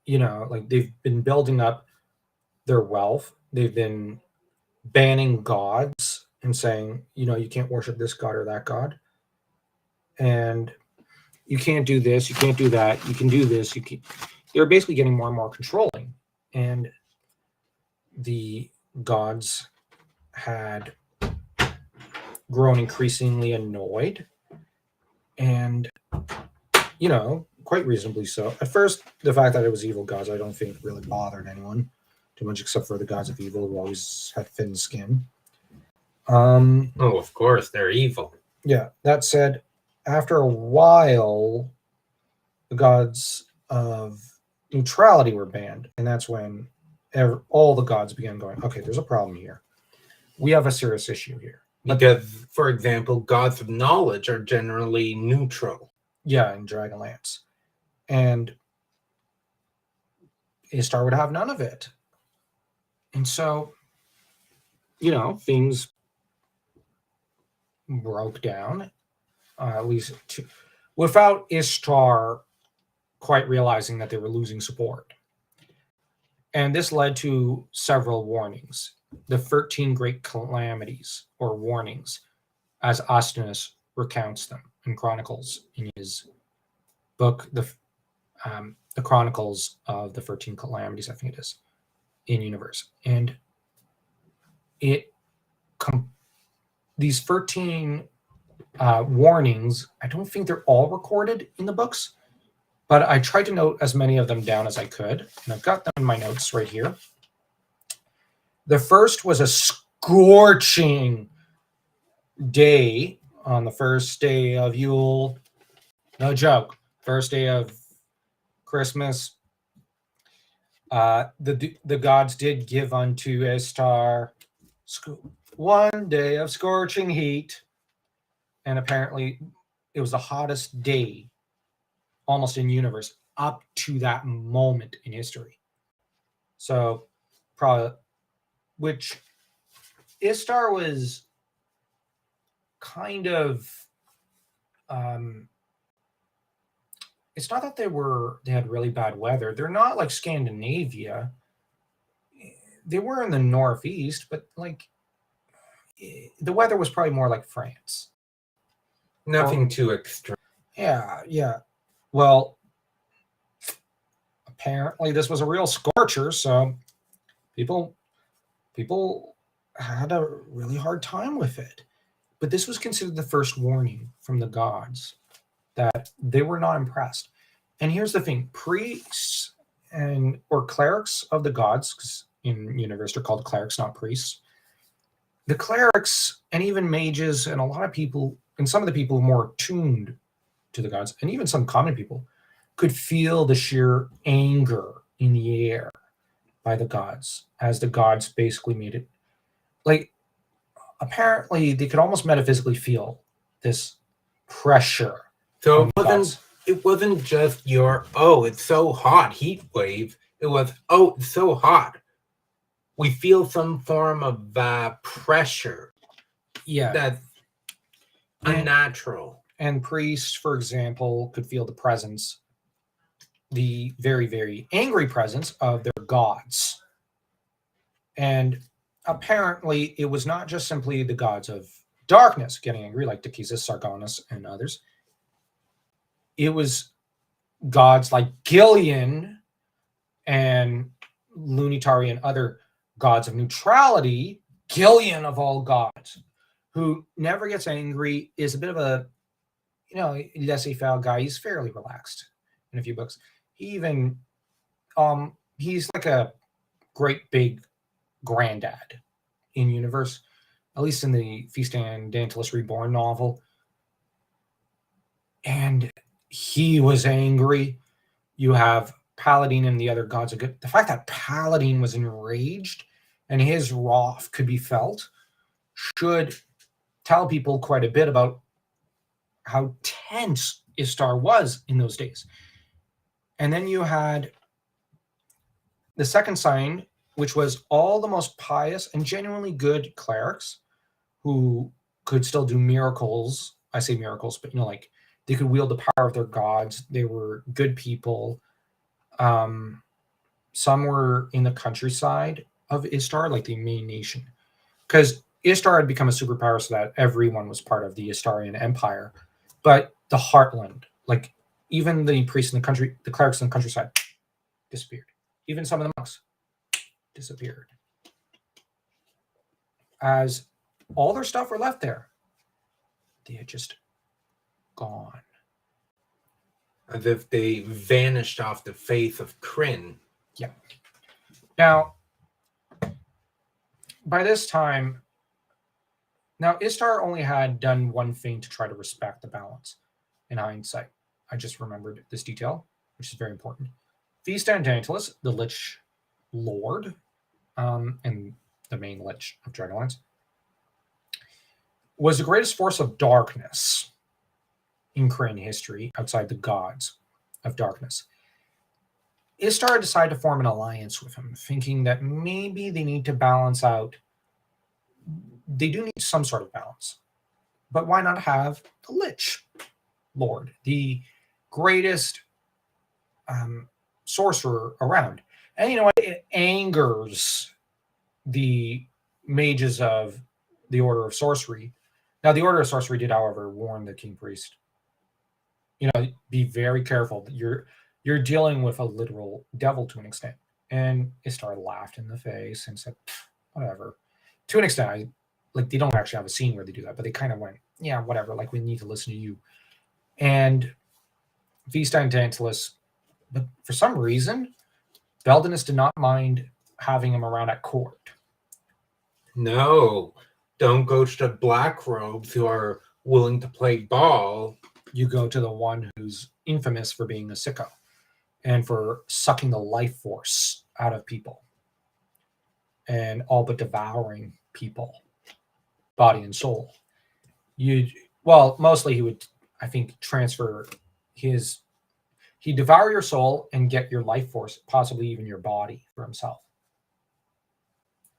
like, they've been building up their wealth. They've been banning gods and saying, you can't worship this god or that god. And you can't do this, you can't do that, you can do this, you can. They're basically getting more and more controlling. And the gods had grown increasingly annoyed, and quite reasonably so. At first, the fact that it was evil gods, I don't think really bothered anyone too much, except for the gods of evil, who always had thin skin. Of course, they're evil. Yeah, that said, after a while, the gods of neutrality were banned, and that's when all the gods began going, okay, there's a problem here. We have a serious issue here. Because, for example, gods of knowledge are generally neutral. Yeah, in Dragonlance. And Istar would have none of it. And so, things broke down, at least without Istar quite realizing that they were losing support. And this led to several warnings. The 13 Great Calamities, or warnings, as Ostinus recounts them and chronicles in his book, the Chronicles of the 13 Calamities, I think it is, in Universe. And these 13 warnings, I don't think they're all recorded in the books, but I tried to note as many of them down as I could, and I've got them in my notes right here. The first was a scorching day on the first day of Yule. No joke. First day of Christmas. The gods did give unto Istar 1 day of scorching heat. And apparently it was the hottest day almost in universe up to that moment in history. So probably, which Istar was kind of, it's not that they had really bad weather. They're not like Scandinavia. They were in the northeast, but like the weather was probably more like France. Nothing too extreme. Yeah. Well, apparently this was a real scorcher, so people had a really hard time with it. But this was considered the first warning from the gods that they were not impressed. And here's the thing: priests or clerics of the gods, because in universe they're called clerics, not priests. The clerics and even mages and a lot of people, and some of the people more tuned to the gods, and even some common people, could feel the sheer anger in the air by the gods, as the gods basically made it. Like, apparently they could almost metaphysically feel this pressure. So it wasn't just your, oh, it's so hot heat wave. It was, oh, it's so hot. We feel some form of pressure Yeah. that's unnatural. And priests, for example, could feel the presence, the very, very angry presence of their gods. And apparently, it was not just simply the gods of darkness getting angry, like Dekisus, Sargonus, and others. It was gods like Gillian and Lunitari and other gods of neutrality, Gillian of all gods, who never gets angry, is a bit of a, laissez-faire guy. He's fairly relaxed in a few books. He even, he's like a great big granddad in universe, at least in the Feast and Dantalus Reborn novel. And he was angry. You have Paladin and the other gods of good. The fact that Paladin was enraged and his wrath could be felt should tell people quite a bit about how tense Istar was in those days. And then you had the second sign, which was all the most pious and genuinely good clerics who could still do miracles. I say miracles, but like they could wield the power of their gods. They were good people. Some were in the countryside of Istar, like the main nation, because Istar had become a superpower so that everyone was part of the Istarian Empire. But the heartland, like even the priests in the country, the clerics in the countryside, disappeared. Even some of the monks disappeared. As all their stuff were left there, they had just gone. As if they vanished off the face of Krynn. Yeah. Now, by this time, now Istar only had done one thing to try to respect the balance. In hindsight, I just remembered this detail, which is very important. Feast and Dantalus, the Lich Lord, and the main Lich of Dragonlance, was the greatest force of darkness in Krynn history outside the gods of darkness. Istar decided to form an alliance with him, thinking that maybe they need to balance out. They do need some sort of balance. But why not have the Lich Lord, the greatest sorcerer around? And you know what? It angers the mages of the Order of Sorcery. Now, the Order of Sorcery did, however, warn the King Priest. Be very careful. You're dealing with a literal devil to an extent. And Istar laughed in the face and said, whatever. To an extent, they don't actually have a scene where they do that, but they kind of went, yeah, whatever. Like, we need to listen to you. And Feast and Dantalus, but for some reason, Beldenus did not mind having him around at court. No, don't go to the black robes who are willing to play ball. You go to the one who's infamous for being a sicko and for sucking the life force out of people and all but devouring people, body and soul. Mostly he would, I think, transfer he'd devour your soul and get your life force, possibly even your body, for himself.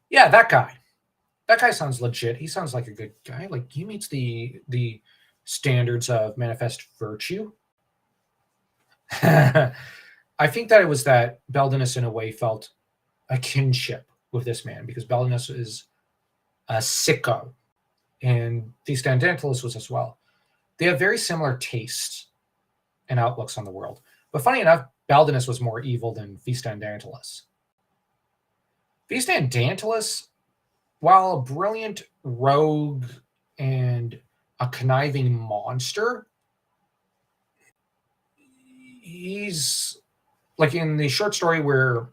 Yeah, that guy. That guy sounds legit. He sounds like a good guy. Like, he meets the standards of manifest virtue. I think that it was that Beldenus, in a way, felt a kinship with this man because Beldenus is a sicko, and Feast and Dantalus was as well. They have very similar tastes and outlooks on the world. But funny enough, Beldenus was more evil than Feast and Dantalus. Feast and Dantalus, while a brilliant rogue and a conniving monster, he's like in the short story where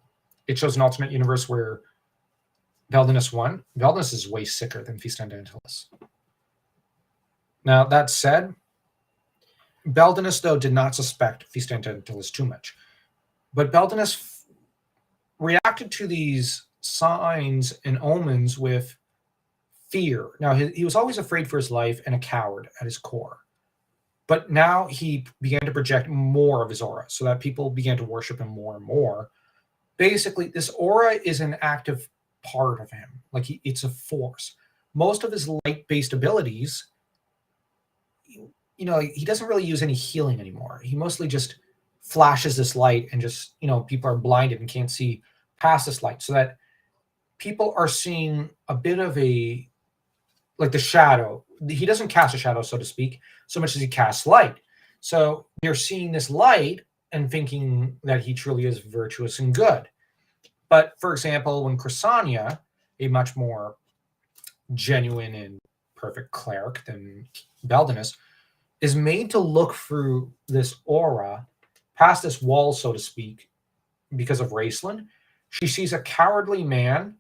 it shows an alternate universe where Beldenus won. Beldenus is way sicker than Feast and Dantalus. Now, that said, Beldenus, though, did not suspect Feast and Dantalus too much. But Beldenus reacted to these signs and omens with fear. Now, he was always afraid for his life and a coward at his core. But now he began to project more of his aura so that people began to worship him more and more. Basically, this aura is an active part of him. Like it's a force. Most of his light-based abilities, he doesn't really use any healing anymore. He mostly just flashes this light and just, people are blinded and can't see past this light, so that people are seeing a bit of the shadow. He doesn't cast a shadow, so to speak, so much as he casts light. So they're seeing this light and thinking that he truly is virtuous and good. But for example, when Chrysania, a much more genuine and perfect cleric than Beldenus, is made to look through this aura, past this wall, so to speak, because of Raceland, she sees a cowardly man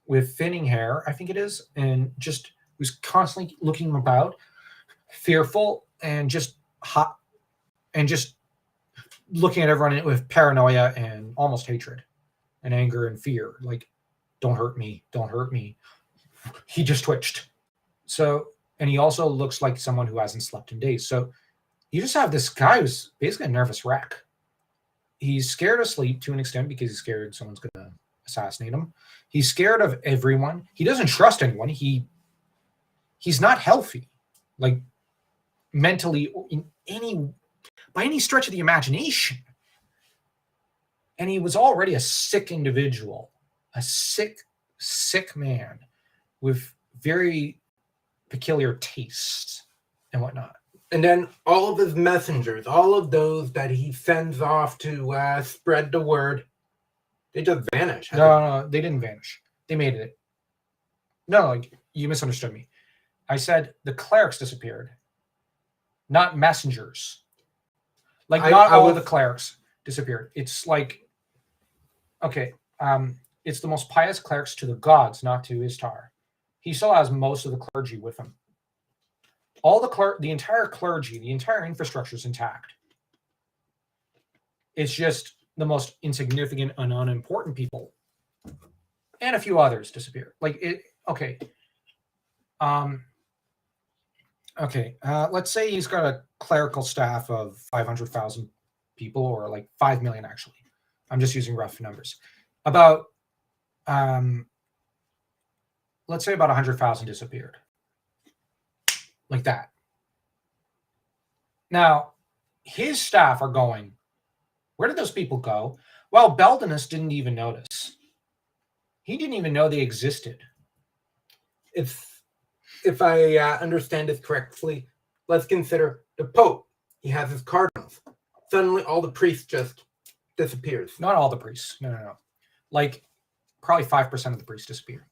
with thinning hair, I think it is, and just who's constantly looking about, fearful, and just hot, and just looking at everyone with paranoia and almost hatred and anger and fear. Like, don't hurt me, don't hurt me. He just twitched. So, and he also looks like someone who hasn't slept in days. So you just have this guy who's basically a nervous wreck. He's scared of sleep to an extent because he's scared someone's going to assassinate him. He's scared of everyone. He doesn't trust anyone. He's not healthy, like mentally or by any stretch of the imagination. And he was already a sick individual, a sick man with very peculiar tastes and whatnot. And then all of his messengers, all of those that he sends off to spread the word, they just vanish. No, they didn't vanish. They made it. No, like, you misunderstood me. I said the clerics disappeared, not messengers. Like, not all the clerics disappeared. It's like, okay, it's the most pious clerics to the gods, not to Istar. He still has most of the clergy with him. All the entire clergy, the entire infrastructure is intact. It's just the most insignificant and unimportant people, and a few others disappear. Like it. Okay. Let's say he's got a clerical staff of 500,000 people, or like 5 million. Actually, I'm just using rough numbers. About let's say about 100,000 disappeared. Like that. Now, his staff are going, where did those people go? Well, Beldenus didn't even notice. He didn't even know they existed. If I understand this correctly, let's consider the Pope. He has his cardinals. Suddenly, all the priests just disappears. Not all the priests. No. Like, probably 5% of the priests disappear.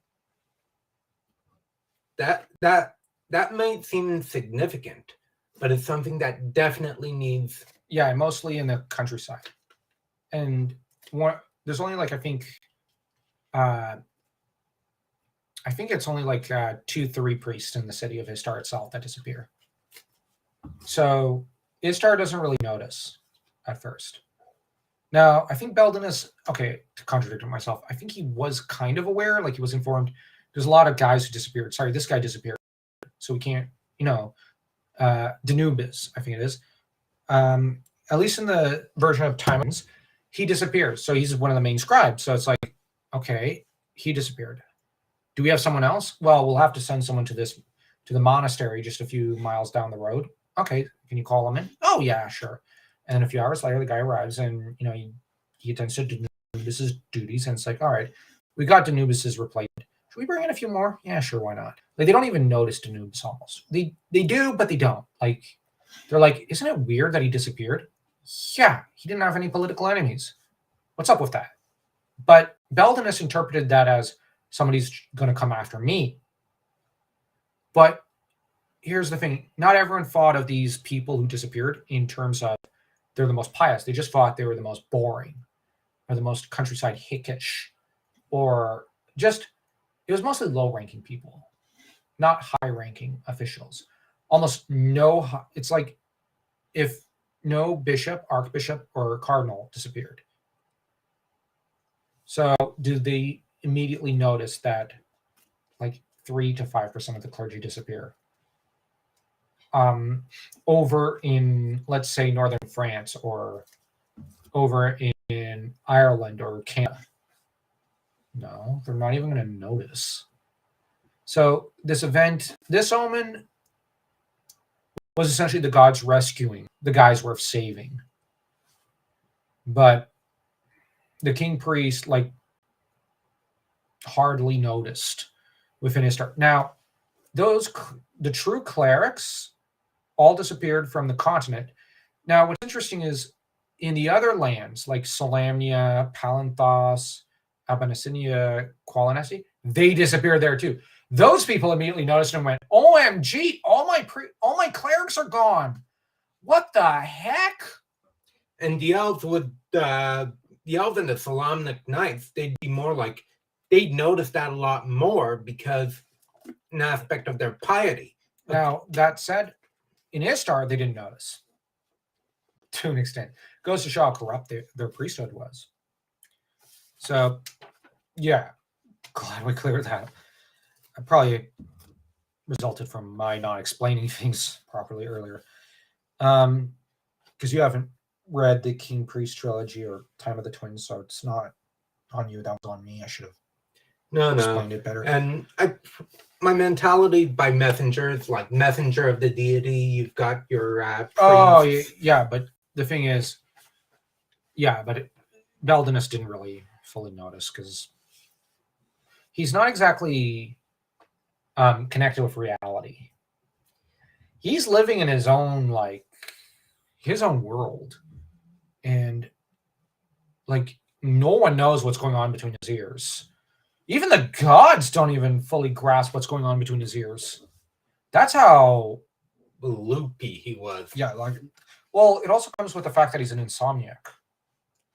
That might seem significant, but it's something that definitely needs... Yeah, mostly in the countryside. And there's only like, I think it's only like 2-3 priests in the city of Istar itself that disappear. So Istar doesn't really notice at first. Now, I think Beldenus, okay, to contradict myself, I think he was kind of aware, like he was informed. There's a lot of guys who disappeared. Sorry, this guy disappeared. So we can't, Danubis, I think it is. At least in the version of Timons, he disappears. So he's one of the main scribes. So it's like, okay, he disappeared. Do we have someone else? Well, we'll have to send someone to the monastery just a few miles down the road. Okay, can you call him in? Oh, yeah, sure. And then a few hours later, the guy arrives and, he attends to Danubis' duties. And it's like, all right, we got Danubis' replacement. Should we bring in a few more? Yeah, sure, why not? Like, they don't even notice Danubis almost. They do, but they don't. Like, they're like, isn't it weird that he disappeared? Yeah, he didn't have any political enemies. What's up with that? But Beldenus interpreted that as somebody's going to come after me. But here's the thing. Not everyone thought of these people who disappeared in terms of they're the most pious. They just thought they were the most boring or the most countryside hickish, or just, it was mostly low-ranking people, not high-ranking officials. Almost no, it's like if no bishop, archbishop, or cardinal disappeared. So do they immediately notice that like 3 to 5% of the clergy disappear? over in, let's say, northern France or over in Ireland or Canada? No, they're not even going to notice. So this event, this omen, was essentially the gods rescuing the guys worth saving. But the king priest, like, hardly noticed within Istar. Now, the true clerics all disappeared from the continent. Now, what's interesting is in the other lands, like Solamnia, Palanthos, Abanasinia, Qualinesi, they disappeared there too. Those people immediately noticed and went, "OMG! All my clerics are gone. What the heck?" And the elves would, the elves and the Solamnic Knights, they'd be more like, they'd notice that a lot more because an aspect of their piety. Now, that said, in Istar, they didn't notice to an extent. Goes to show how corrupt their priesthood was. So, yeah, glad we cleared that. I probably resulted from my not explaining things properly earlier. Because you haven't read the King Priest trilogy or Time of the Twins, so it's not on you. That was on me. I should have explained it better. And my mentality by messenger is like messenger of the deity. You've got your yeah, but the thing is, but Beldenus didn't really fully notice because he's not exactly connected with reality. He's living in his own world, and like no one knows what's going on between his ears. Even the gods don't even fully grasp what's going on between his ears. That's how loopy he was. Yeah, well, it also comes with the fact that he's an insomniac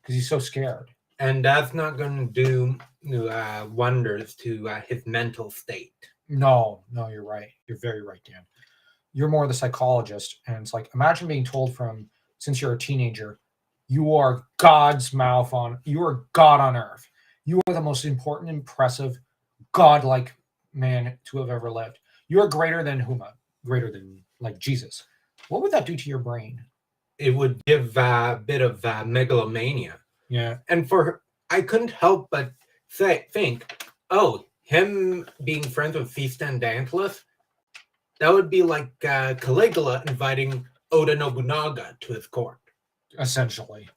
because he's so scared. And that's not going to do wonders to his mental state. No, you're right. You're very right, Dan. You're more the psychologist, and it's like, imagine being told since you're a teenager, you are God's you are God on earth. You are the most important, impressive, godlike man to have ever lived. You're greater than greater than like Jesus. What would that do to your brain? It would give a bit of megalomania. Yeah. And I couldn't help but think, him being friends with Feast and Dauntless, that would be like Caligula inviting Oda Nobunaga to his court. Essentially.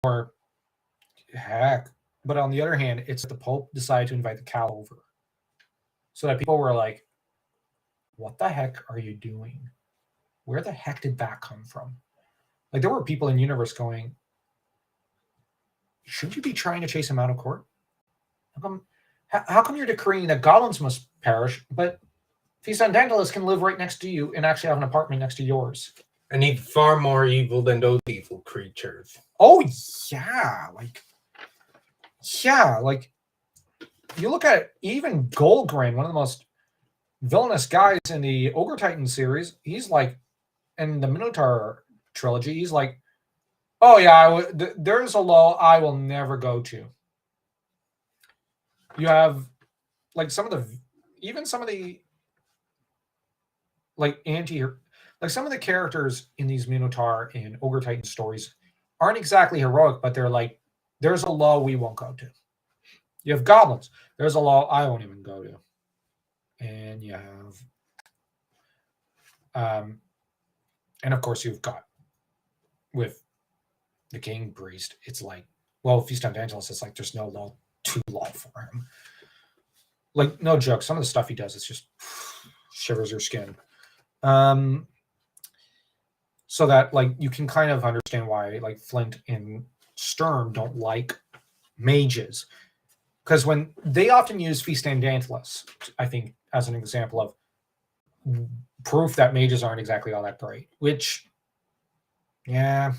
Or heck. But on the other hand, it's the Pope decided to invite the Cal over. So that people were like, what the heck are you doing? Where the heck did that come from? Like, there were people in the universe going, shouldn't you be trying to chase him out of court? How come you're decreeing that goblins must perish, but Feast on Dauntless can live right next to you and actually have an apartment next to yours? And he's far more evil than those evil creatures. Oh, yeah. You look at it, even Goldgrin, one of the most villainous guys in the Ogre Titan series, he's like, in the Minotaur trilogy, he's like, oh yeah, there's a law I will never go to. You have like some of the some of the characters in these Minotaur and Ogre Titan stories aren't exactly heroic, but they're like, there's a law we won't go to. You have goblins. There's a law I won't even go to. And you have and of course you've got with the king priest, it's like, well, Feast on Dauntless, it's like there's no law for him. Like, no joke, some of the stuff he does, it's just shivers your skin. So that like you can kind of understand why like Flint and Sturm don't like mages. Because when they often use Feast on Dauntless, I think, as an example of proof that mages aren't exactly all that great, which, yeah,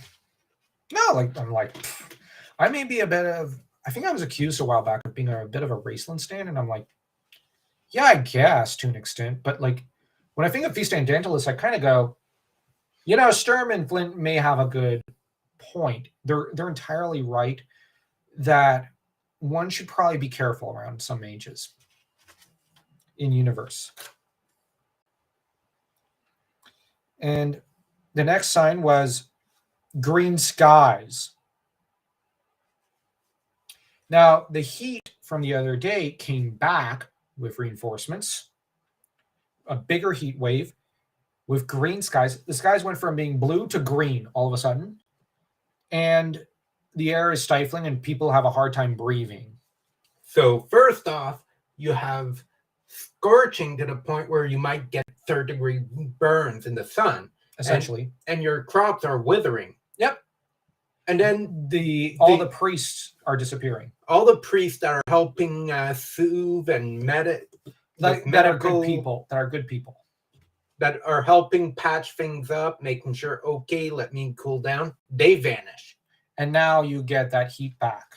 no, I may be I think I was accused a while back of being a bit of a Raceland stan, and I'm like, yeah, I guess to an extent, but like, when I think of Feast on Dauntless, I kind of go, Sturm and Flint may have a good point. They're entirely right that one should probably be careful around some mages. in universe. And the next sign was green skies. Now, the heat from the other day came back with reinforcements, a bigger heat wave with green skies. The skies went from being blue to green all of a sudden, and the air is stifling and people have a hard time breathing. So first off, you have scorching to the point where you might get third-degree burns in the sun, Essentially. and your crops are withering. Yep. And then all the priests are disappearing. All the priests that are helping soothe and that are good people. That are good people. That are helping patch things up, making sure, okay, let me cool down. They vanish. And now you get that heat back.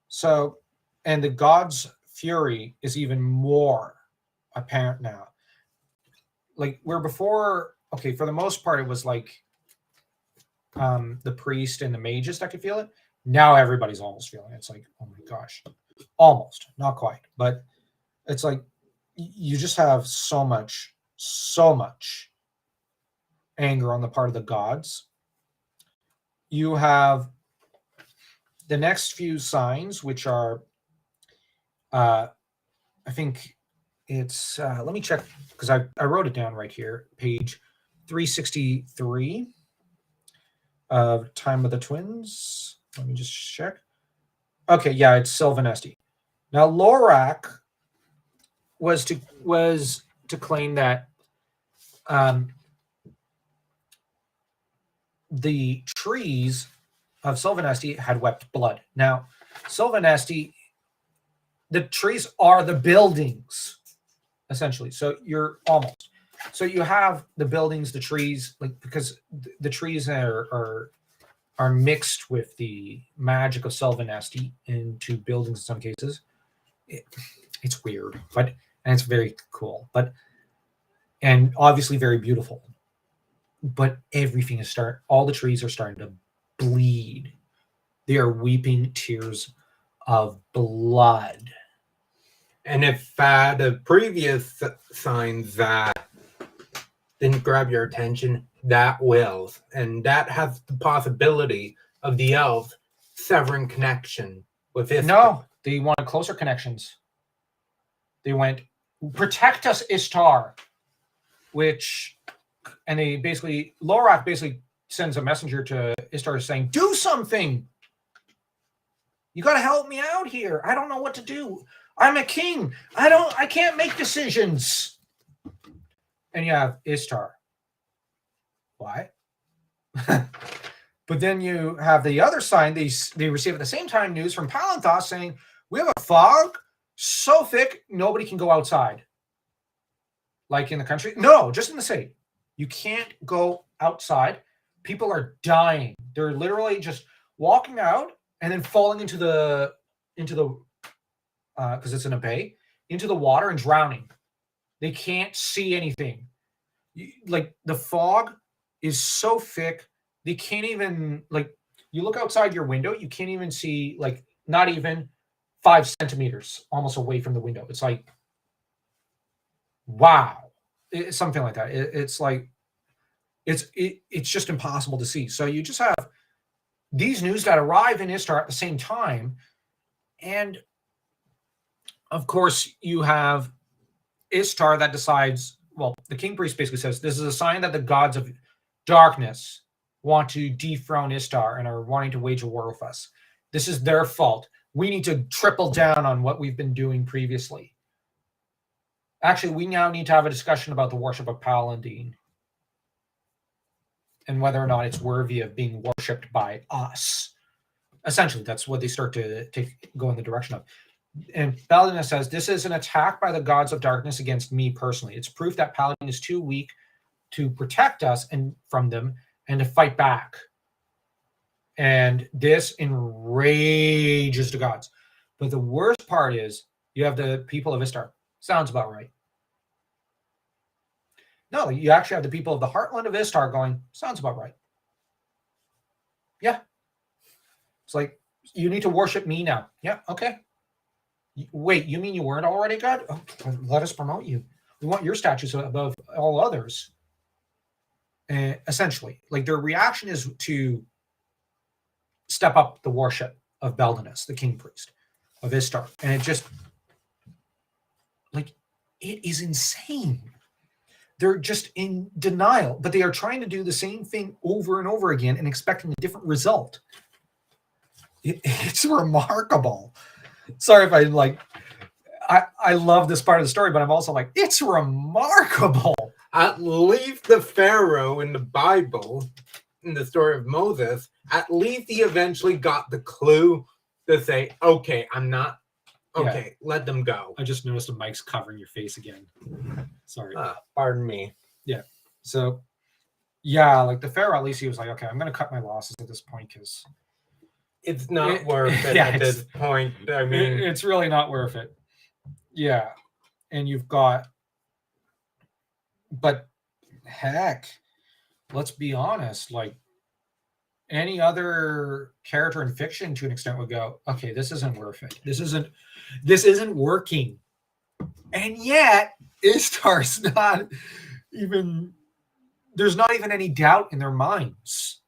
So, and the god's fury is even more apparent now. Like where before, okay, for the most part, it was like the priest and the mages that could feel it. Now everybody's almost feeling it. It's like, oh my gosh, almost, not quite, but it's like you just have so much anger on the part of the gods. You have the next few signs, which are, I think it's, let me check, because I wrote it down right here, page 363 of Time of the Twins. Let me just check. Okay, yeah, it's Sylvanesti. Now, Lorak was to claim that the trees of Sylvanesti had wept blood. Now, Sylvanesti, the trees are the buildings, essentially. So you're almost. So you have the buildings, the trees, like because the trees are mixed with the magic of Sylvanesti into buildings in some cases. It's weird, and it's very cool, and obviously very beautiful. But everything is all the trees are starting to bleed. They are weeping tears of blood. And if the previous signs didn't grab your attention, that will. And that has the possibility of the elves severing connection with Istar. No, they wanted closer connections. They went, protect us, Istar. And they basically, Lorak basically sends a messenger to Istar saying, do something. You got to help me out here. I don't know what to do. I'm a king. I can't make decisions. And you have Istar. Why? But then you have the other sign. They receive at the same time news from Palanthas saying, we have a fog so thick, nobody can go outside. Like in the country? No, just in the city. You can't go outside. People are dying. They're literally just walking out and then falling into the because it's in a bay, into the water and drowning. They can't see anything. Like the fog is so thick, they can't even, like, you look outside your window, you can't even see, like, not even 5 centimeters almost away from the window. It's like, wow. It's something like that. It's like, it's just impossible to see. So you just have these news that arrive in Istar at the same time. And of course, you have Istar that decides, well, the king priest basically says, this is a sign that the gods of darkness want to dethrone Istar and are wanting to wage a war with us. This is their fault. We need to triple down on what we've been doing previously. Actually, we now need to have a discussion about the worship of Paladin and whether or not it's worthy of being worshipped by us. Essentially, that's what they start to go in the direction of. And Paladin says, this is an attack by the gods of darkness against me personally. It's proof that Paladin is too weak to protect us and from them and to fight back. And this enrages the gods. But the worst part is you have the people of Istar. Sounds about right. No, you actually have the people of the heartland of Istar going, sounds about right. Yeah. It's like, you need to worship me now. Yeah, okay. Wait, you mean you weren't already God? Oh, let us promote you. We want your statues above all others. Essentially, like their reaction is to step up the worship of Beldenus, the king priest of Istar, and it just like it is insane. They're just in denial, but they are trying to do the same thing over and over again and expecting a different result. It's remarkable. Sorry if I like. I love this part of the story, but I'm also like, it's remarkable. At least the Pharaoh in the Bible, in the story of Moses, at least he eventually got the clue to say, okay, I'm not, okay, let them go. I just noticed the mic's covering your face again. Sorry. Pardon me. Yeah. So, yeah, like the Pharaoh, at least he was like, okay, I'm going to cut my losses at this point because it's not worth it at this point. I mean, it's really not worth it. Yeah. And you've got, but heck, let's be honest, like any other character in fiction to an extent would go, okay, this isn't worth it. This isn't working. And yet, Istar's not even, there's not even any doubt in their minds.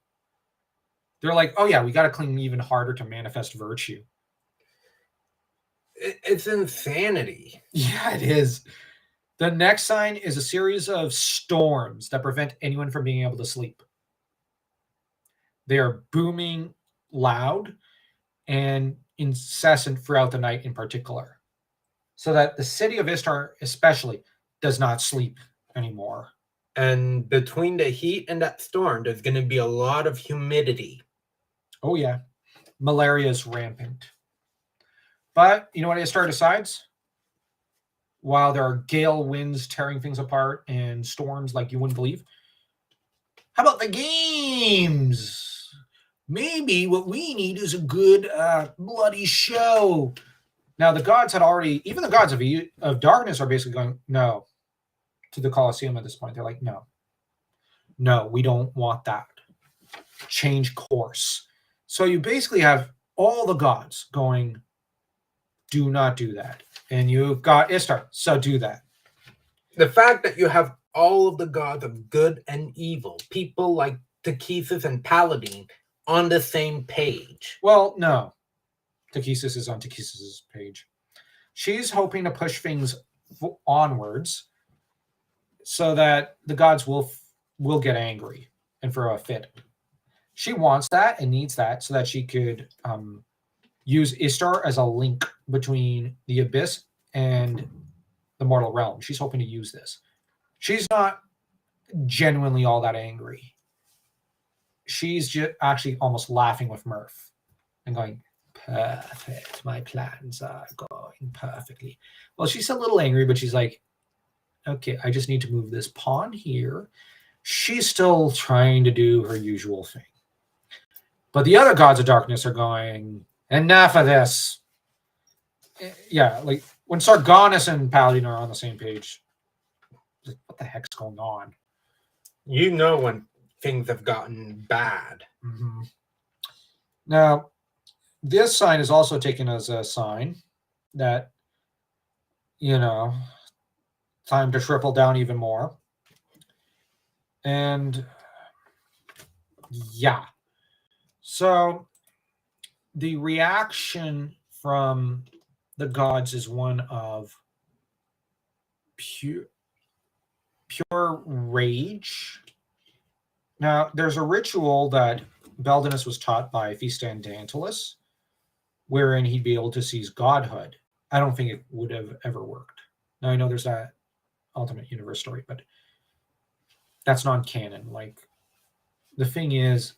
They're like, oh yeah, we got to cling even harder to manifest virtue. It's insanity. Yeah, it is. The next sign is a series of storms that prevent anyone from being able to sleep. They are booming loud and incessant throughout the night in particular. So that the city of Istar especially does not sleep anymore. And between the heat and that storm, there's going to be a lot of humidity. Oh yeah. Malaria is rampant. But you know what Istar decides? While there are gale winds tearing things apart and storms like you wouldn't believe, how about the games? Maybe what we need is a good bloody show. Now the gods had already, even the gods of darkness are basically going, no, to the Colosseum at this point. They're like, no, we don't want that. Change course. So you basically have all the gods going, do not do that. And you've got Istar, so do that. The fact that you have all of the gods of good and evil, people like Tachesis and Paladin, on the same page. Well, no. Tachesis is on Tachesis' page. She's hoping to push things onwards so that the gods will get angry and throw a fit. She wants that and needs that so that she could use Istar as a link between the abyss and the mortal realm. She's hoping to use this. She's not genuinely all that angry. She's just actually almost laughing with mirth and going, perfect, my plans are going perfectly. Well, she's a little angry, but she's like, okay, I just need to move this pawn here. She's still trying to do her usual thing. But the other gods of darkness are going, enough of this. Yeah, like when Sargonis and Paladin are on the same page, like, what the heck's going on? You know when things have gotten bad. Mm-hmm. Now, this sign is also taken as a sign that, time to triple down even more. And yeah. So the reaction from the gods is one of pure rage. Now, there's a ritual that Beldenus was taught by Fistandantilus, wherein he'd be able to seize godhood. I don't think it would have ever worked. Now, I know there's that alternate universe story, but that's non-canon. Like, the thing is,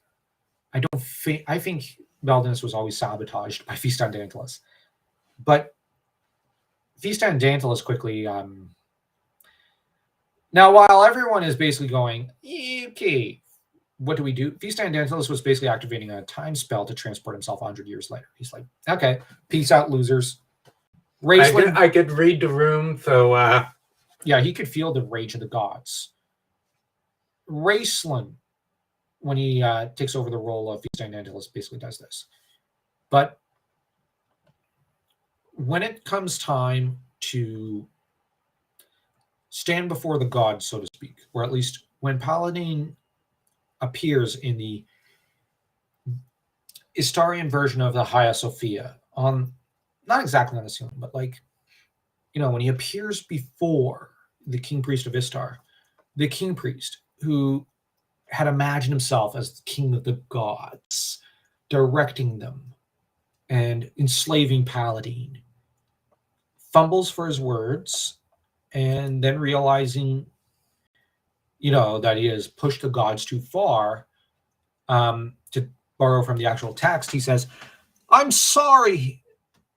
I think Beldenus was always sabotaged by Fistandantilus. But Fistandantilus quickly... now, while everyone is basically going, okay, what do we do? Fistandantilus was basically activating a time spell to transport himself 100 years later. He's like, okay, peace out, losers. I could read the room, so... Yeah, he could feel the rage of the gods. Raceland, when he takes over the role of Fistandantilus, basically does this. But when it comes time to stand before the gods, so to speak, or at least when Paladin appears in the Istarian version of the Hagia Sophia, on not exactly on the ceiling, but like, when he appears before the king priest of Istar, the king priest who had imagined himself as the king of the gods, directing them and enslaving Paladin, fumbles for his words, and then realizing, that he has pushed the gods too far. To borrow from the actual text, he says, "I'm sorry."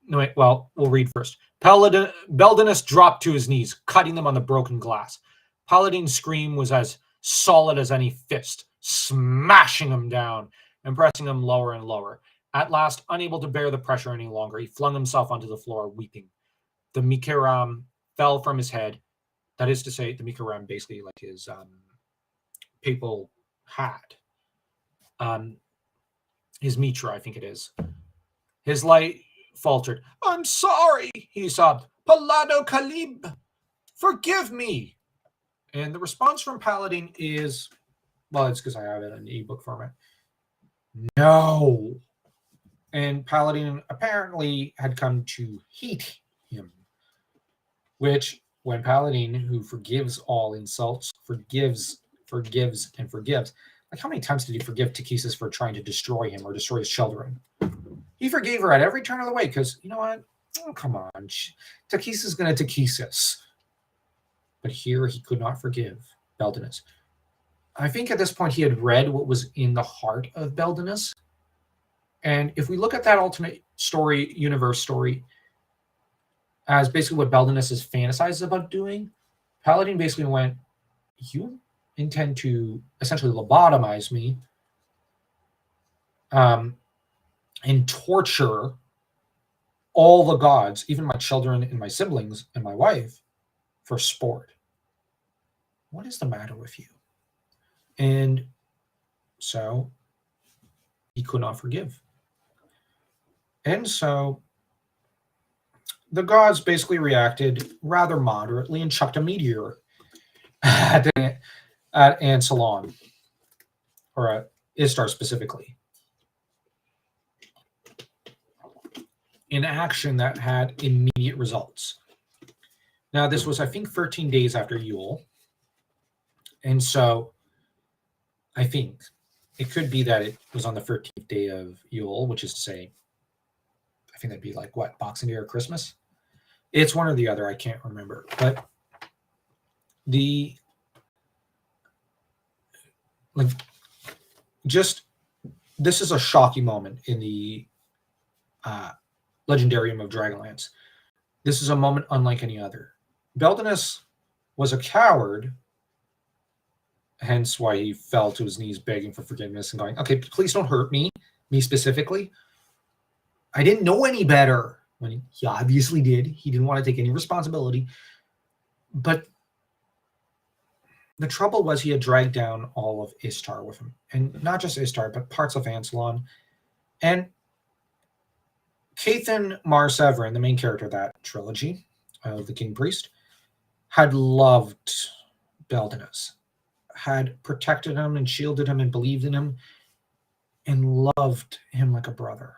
No, wait, well, we'll read first. Beldenus dropped to his knees, cutting them on the broken glass. Paladin's scream was as solid as any fist, smashing him down and pressing him lower and lower. At last, unable to bear the pressure any longer, he flung himself onto the floor, weeping. The Mikaram fell from his head. That is to say, the Mikaram, basically like his papal hat. His mitra, I think it is. His light faltered. "I'm sorry," he sobbed. "Palado Kalib, forgive me." And the response from Paladin is, well, it's because I have it in ebook format. No. And Paladin apparently had come to hate him, which, when Paladin, who forgives all insults, forgives, and forgives. Like, how many times did he forgive Takhisis for trying to destroy him or destroy his children? He forgave her at every turn of the way because, you know what? Oh, come on. Takhisis is going to Takhisis. But here he could not forgive Beldenus. I think at this point he had read what was in the heart of Beldenus. And if we look at that ultimate story, universe story, as basically what Beldenus is fantasized about doing, Paladin basically went, "You intend to essentially lobotomize me and torture all the gods, even my children and my siblings and my wife, for sport. What is the matter with you?" And so he could not forgive. And so the gods basically reacted rather moderately and chucked a meteor at Ansalon, or at Istar specifically, in action that had immediate results. Now, this was, I think, 13 days after Yule. And so I think it could be that it was on the 13th day of Yule, which is to say, I think that'd be like, what, Boxing Day or Christmas? It's one or the other. I can't remember. But this is a shocking moment in the Legendarium of Dragonlance. This is a moment unlike any other. Beldenus was a coward, hence why he fell to his knees begging for forgiveness and going, "Okay, please don't hurt me specifically. I didn't know any better." When he obviously did. He didn't want to take any responsibility. But the trouble was he had dragged down all of Istar with him. And not just Istar, but parts of Ansalon. And Cathan Mar-Severin, the main character of that trilogy of the King Priest, had loved Beldenus, had protected him and shielded him and believed in him, and loved him like a brother.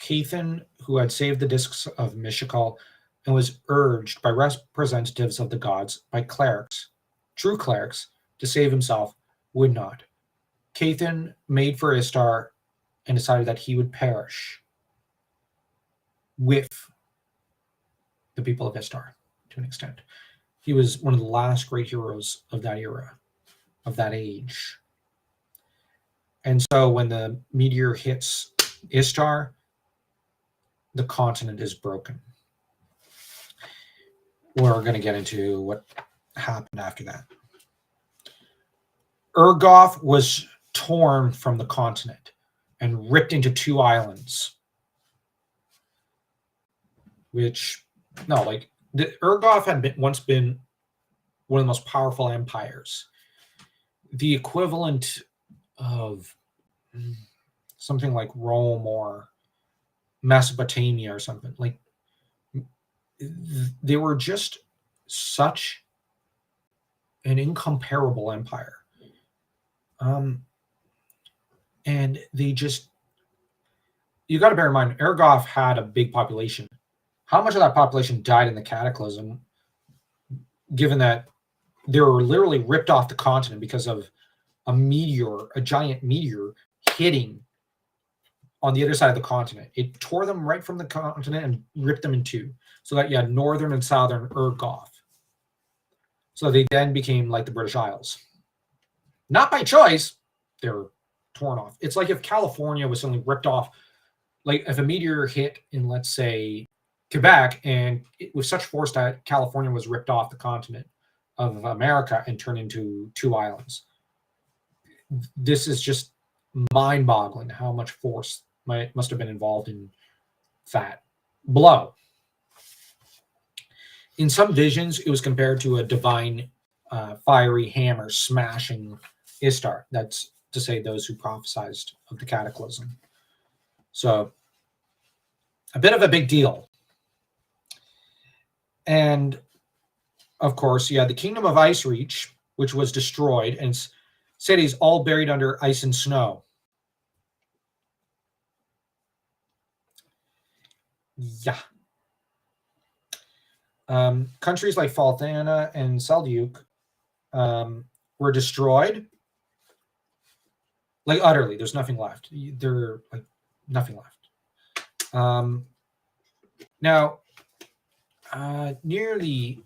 Cathan, who had saved the discs of Mishakal and was urged by representatives of the gods, by clerics, true clerics, to save himself, would not. Cathan made for Istar and decided that he would perish with the people of Istar to an extent. He was one of the last great heroes of that era, of that age. And so when the meteor hits Istar, the continent is broken. We're going to get into what happened after that. Urgoth was torn from the continent and ripped into two islands. Urgoth had once been one of the most powerful empires. The equivalent of something like Rome or Mesopotamia or something. Like, they were just such an incomparable empire. And they just, you got to bear in mind, Argoth had a big population. How much of that population died in the Cataclysm, given that they were literally ripped off the continent because of a giant meteor hitting on the other side of the continent. It tore them right from the continent and ripped them in two, so that you had northern and southern Argoth. So they then became like the British Isles. Not by choice, they were torn off. It's like if California was suddenly ripped off, like if a meteor hit in, let's say, Quebec, and it was such force that California was ripped off the continent of America and turned into two islands. This is just mind-boggling how much force must have been involved in that blow. In some visions, it was compared to a divine fiery hammer smashing Istar. That's to say those who prophesied of the Cataclysm. So, a bit of a big deal. And, of course, you had the Kingdom of Ice Reach, which was destroyed, and cities all buried under ice and snow. Yeah. Countries like Falthana and Seljuk were destroyed, like utterly. There's nothing left. They're like nothing left. Now, near the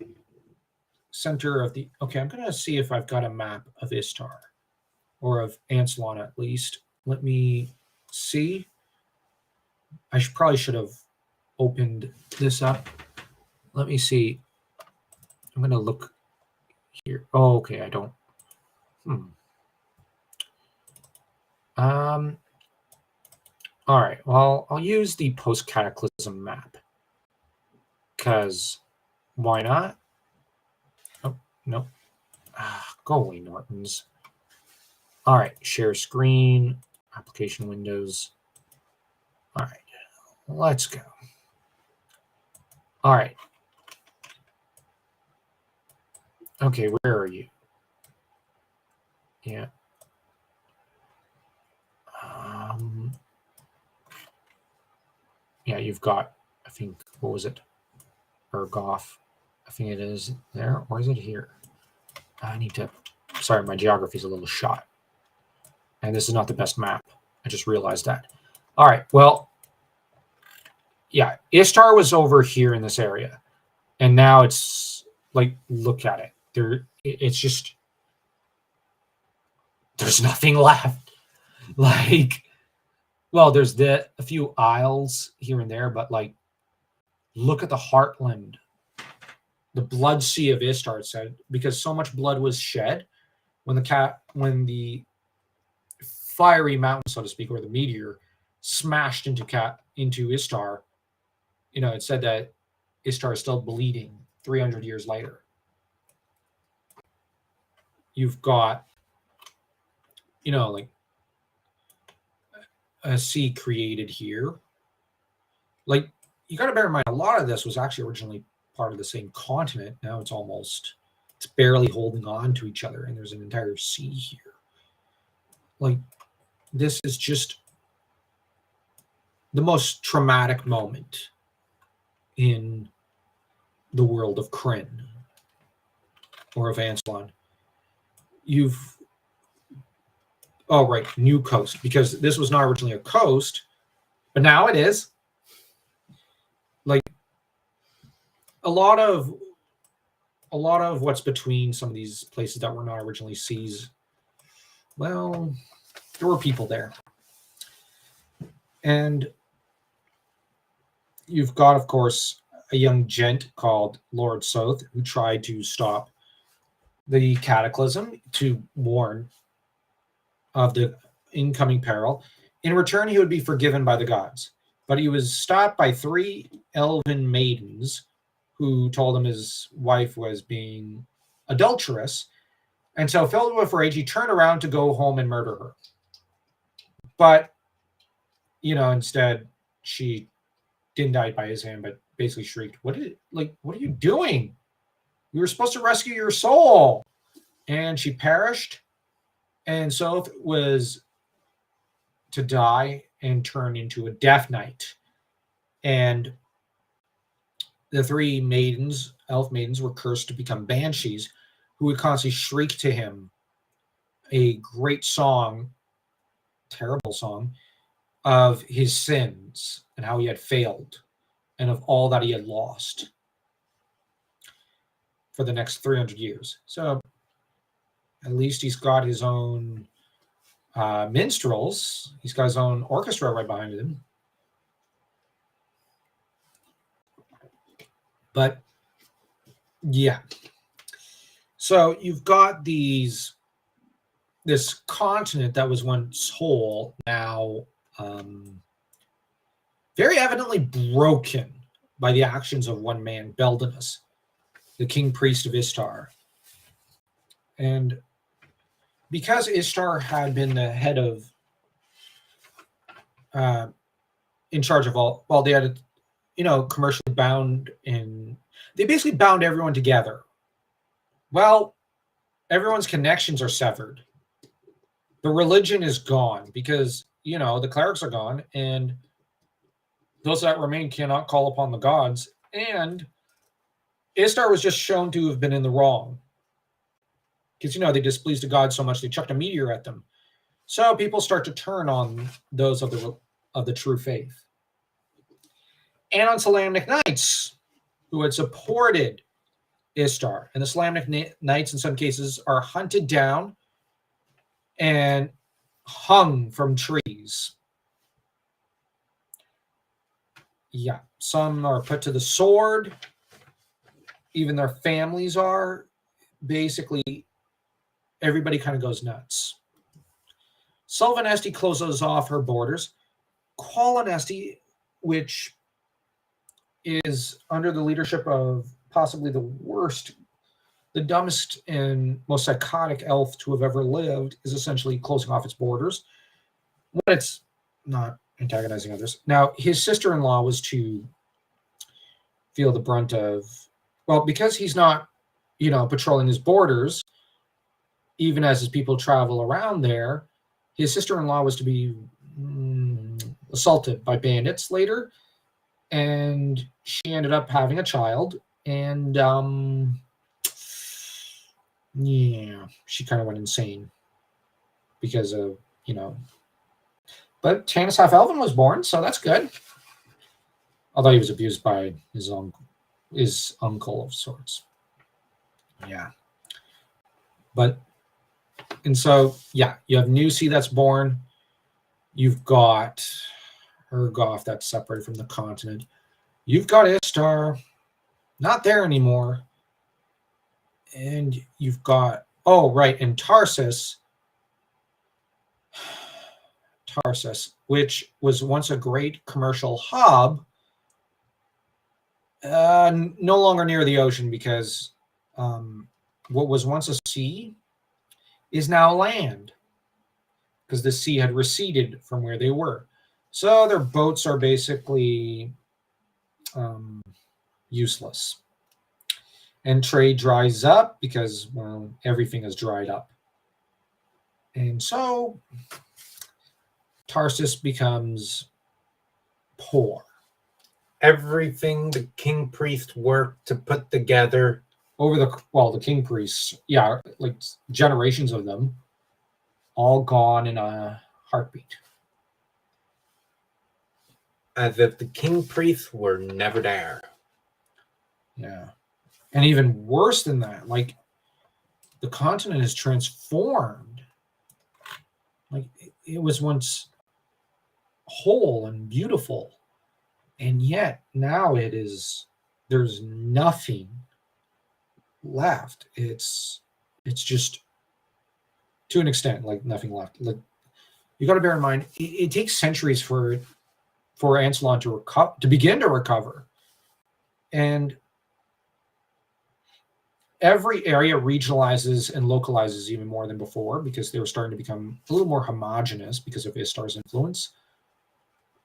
center of the... Okay, I'm going to see if I've got a map of Istar, or of Ansalon at least. Let me see. I probably should have opened this up. Let me see. I'm going to look here. Oh, okay, I don't. All right, well, I'll use the post-Cataclysm map. Because why not? Oh, no. Go away, Nortons. All right, share screen, application windows. All right, let's go. All right. Okay, where are you? Yeah. Yeah, you've got, I think, what was it? Argoth. I think it is there, or is it here? I need to, sorry, my geography is a little shot. And this is not the best map. I just realized that. All right, well, yeah, Istar was over here in this area. And now it's like, look at it. It's just, there's nothing left. Like, well, there's a few isles here and there, but like, look at the heartland, the blood sea of Istar, it said, because so much blood was shed when the fiery mountain, so to speak, or the meteor smashed into Istar. You know, it said that Istar is still bleeding 300 years later. You've got, you know, like a sea created here. Like, you got to bear in mind, a lot of this was actually originally part of the same continent. Now it's barely holding on to each other, and there's an entire sea here. Like, this is just the most traumatic moment in the world of Krynn, or of Ansalon. Oh, right, new coast, because this was not originally a coast, but now it is. Like, a lot of what's between some of these places that were not originally seas, well, there were people there. And you've got, of course, a young gent called Lord Soth, who tried to stop the Cataclysm, to warn of the incoming peril. In return, he would be forgiven by the gods. But he was stopped by 3 elven maidens who told him his wife was being adulterous. And so, filled with rage, he turned around to go home and murder her. But, you know, instead, she didn't die by his hand, but basically shrieked, what are you doing? You were supposed to rescue your soul. And she perished. And Soth was to die and turn into a death knight. And the three maidens, elf maidens, were cursed to become banshees who would constantly shriek to him a great song, terrible song, of his sins and how he had failed and of all that he had lost for the next 300 years. So at least he's got his own minstrels. He's got his own orchestra right behind him. But yeah. So you've got this continent that was once whole, now very evidently broken by the actions of one man, Beldenus, the king priest of Istar. And because Istar had been the head of, in charge of all, well, they had, commercially bound they basically bound everyone together. Well, everyone's connections are severed. The religion is gone because, the clerics are gone, and those that remain cannot call upon the gods. And Istar was just shown to have been in the wrong. Because, they displeased the gods so much, they chucked a meteor at them. So people start to turn on those of the true faith. And on Solamnic Knights, who had supported Istar. And the Solamnic Knights, in some cases, are hunted down and hung from trees. Yeah, some are put to the sword. Even their families are. Basically, everybody kind of goes nuts. Sylvanesti closes off her borders. Qualinesti, which is under the leadership of possibly the worst, the dumbest and most psychotic elf to have ever lived, is essentially closing off its borders. But it's not antagonizing others. Now, his sister-in-law was to feel the brunt of, well, because he's not, patrolling his borders, even as his people travel around there, his sister-in-law was to be assaulted by bandits later, and she ended up having a child, and she kind of went insane because of, but Tanis Half-Elven was born, so that's good. Although he was abused by his uncle of sorts. Yeah. And so, yeah, you have Nusi that's born. You've got Urgoth that's separated from the continent. You've got Istar, not there anymore. And you've got, and Tarsus, which was once a great commercial hub, no longer near the ocean because what was once a sea is now land because the sea had receded from where they were. So their boats are basically useless. And trade dries up because, well, everything has dried up. And so Tarsus becomes poor. Everything the king priest worked to put together Over the king priests, like generations of them, all gone in a heartbeat. As if the king priests were never there. Yeah. And even worse than that, like the continent is transformed. Like it was once whole and beautiful. And yet now there's nothing left. It's just, to an extent, like nothing left. Like you got to bear in mind, it takes centuries for Ancelon to begin to recover, and every area regionalizes and localizes even more than before because they were starting to become a little more homogenous because of Istar's influence.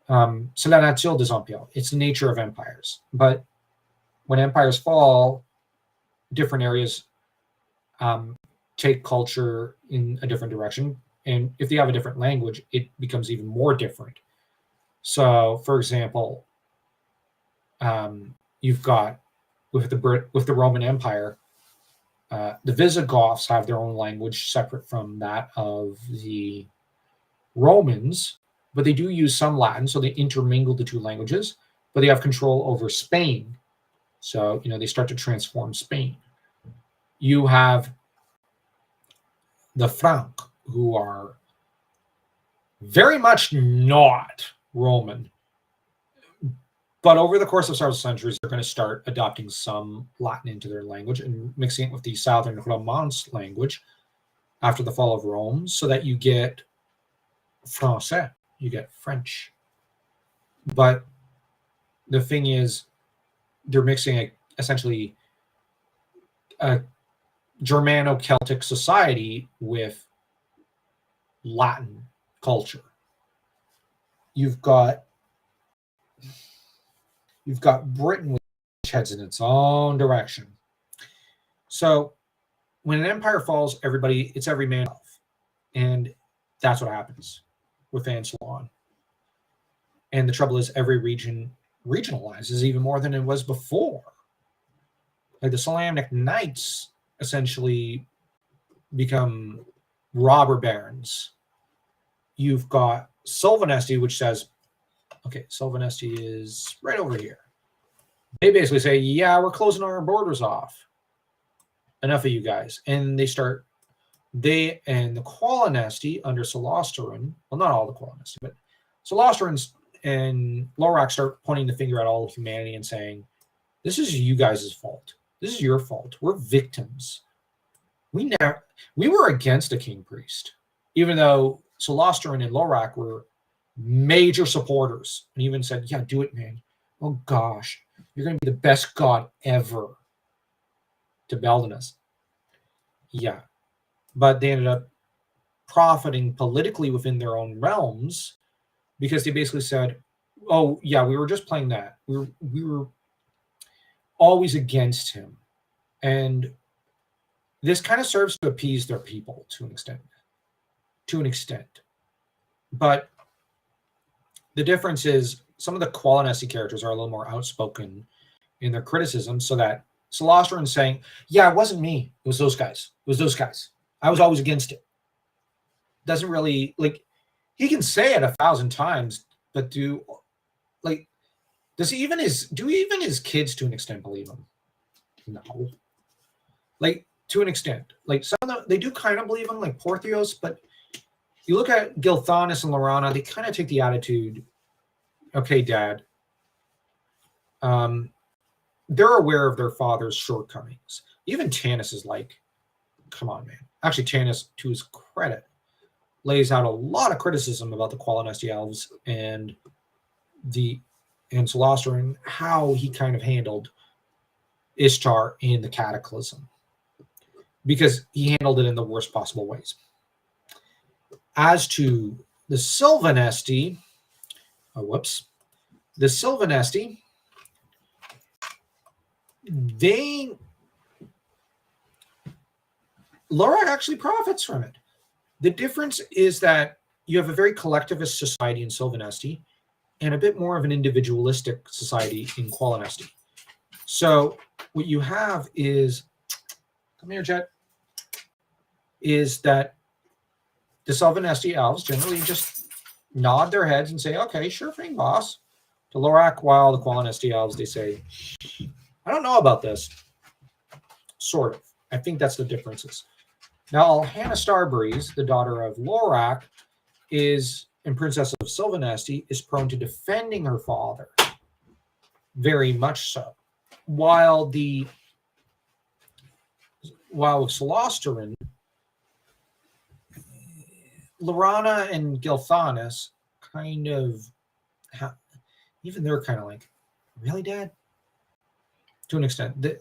C'est la nature des empires. It's the nature of empires. But when empires fall, different areas take culture in a different direction. And if they have a different language, it becomes even more different. So, for example, you've got with the Roman Empire, the Visigoths have their own language separate from that of the Romans, but they do use some Latin, so they intermingle the two languages. But they have control over Spain, so they start to transform Spain. You have the Frank, who are very much not Roman. But over the course of several centuries, they're going to start adopting some Latin into their language and mixing it with the Southern Romance language after the fall of Rome, so that you get Français, you get French. But the thing is, they're mixing essentially a Germano-Celtic society with Latin culture. You've got Britain, which heads in its own direction. So when an empire falls, it's every man off. And that's what happens with Ancelon. And the trouble is, every region regionalizes even more than it was before. Like the Solamnic Knights essentially become robber barons. You've got Sylvanesti, which says, okay, Sylvanesti is right over here. They basically say, yeah, we're closing our borders off. Enough of you guys. And the Qualinesti under Solosteron, well, not all the Qualinesti, but Solosterons and Lorac start pointing the finger at all of humanity and saying, this is you guys' fault. This is your fault. We're victims. We were against a king priest, even though Solosteron and Lorac were major supporters, and even said, yeah, do it, man. Oh gosh, you're going to be the best god ever, to Beldenus. Yeah, but they ended up profiting politically within their own realms, because they basically said, oh yeah, we were just playing that. We were always against him. And this kind of serves to appease their people to an extent. But the difference is some of the Qualinesti characters are a little more outspoken in their criticism, so that Solosteron's saying, yeah, it wasn't me. It was those guys. I was always against it. Doesn't really, he can say it 1,000 times, but do even his kids to an extent believe him? No. To an extent. Some of them, they do kind of believe him, like Portheos, but you look at Gilthanas and Laurana, they kind of take the attitude, okay, Dad. They're aware of their father's shortcomings. Even Tanis is like, come on, man. Actually, Tanis, to his credit, lays out a lot of criticism about the Qualinesti elves and Solosteron, how he kind of handled Istar in the Cataclysm, because he handled it in the worst possible ways. As to the Sylvanesti, Lorac actually profits from it. The difference is that you have a very collectivist society in Sylvanesti and a bit more of an individualistic society in Qualinesti. So what you have is, come here, Jet, is that the Sylvanesti elves generally just nod their heads and say, okay, sure thing, boss, to Lorac, while the Qualinesti elves, they say, I don't know about this. Sort of. I think that's the differences. Now, Hannah Starbreeze, the daughter of Lorac, and Princess of Sylvanesti, is prone to defending her father. Very much so. While with Solosteron, Laurana and Gilthanas kind of, even they're kind of like, really, Dad? To an extent. They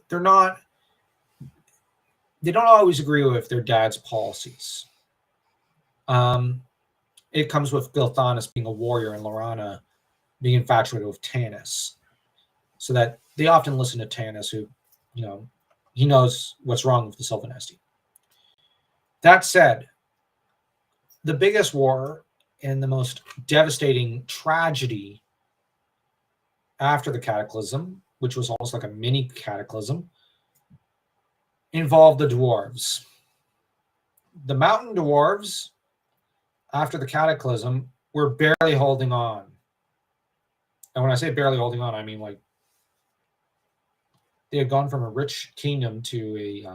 don't always agree with their dad's policies. It comes with Gilthanas being a warrior and Laurana being infatuated with Tanis, so that they often listen to Tanis, who, he knows what's wrong with the Sylvanesti. That said, the biggest war and the most devastating tragedy after the Cataclysm, which was almost like a mini Cataclysm, involved the dwarves. The mountain dwarves, after the Cataclysm, were barely holding on. And when I say barely holding on, I mean like they had gone from a rich kingdom to a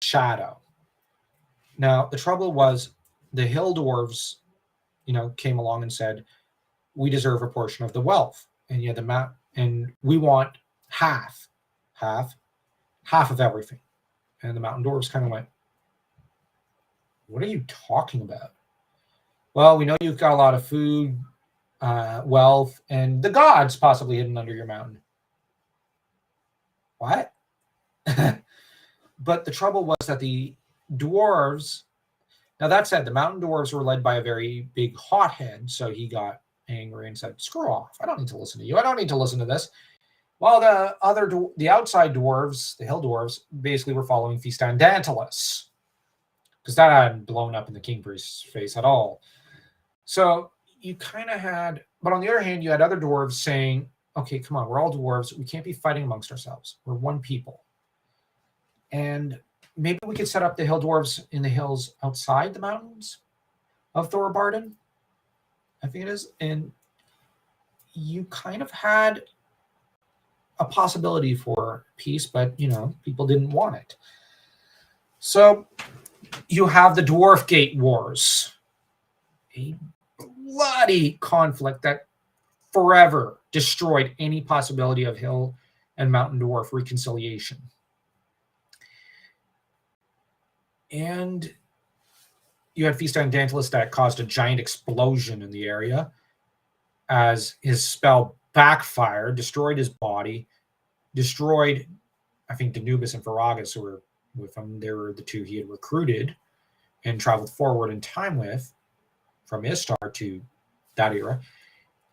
shadow. Now, the trouble was the hill dwarves, came along and said, we deserve a portion of the wealth. And yet and we want half of everything. And the mountain dwarves kind of went, what are you talking about? Well, we know you've got a lot of food, wealth, and the gods possibly hidden under your mountain. What? But the trouble was that the dwarves, now that said, the mountain dwarves were led by a very big hothead, so he got angry and said, screw off. I don't need to listen to you. I don't need to listen to this. Well, the outside dwarves, the hill dwarves, basically were following Feastan Dantalus, because that hadn't blown up in the king priest's face at all. So you kind of had, but on the other hand, you had other dwarves saying, okay, come on, we're all dwarves. We can't be fighting amongst ourselves. We're one people. And maybe we could set up the hill dwarves in the hills outside the mountains of Thorbarden, I think it is. And you kind of had a possibility for peace, but, people didn't want it. So you have the Dwarf Gate Wars, a bloody conflict that forever destroyed any possibility of hill and mountain dwarf reconciliation. And you had Feastan Dantalus that caused a giant explosion in the area as his spell backfired, destroyed his body, destroyed, I think, Danubis and Varagus, who were with him. They were the two he had recruited and traveled forward in time with from Istar to that era,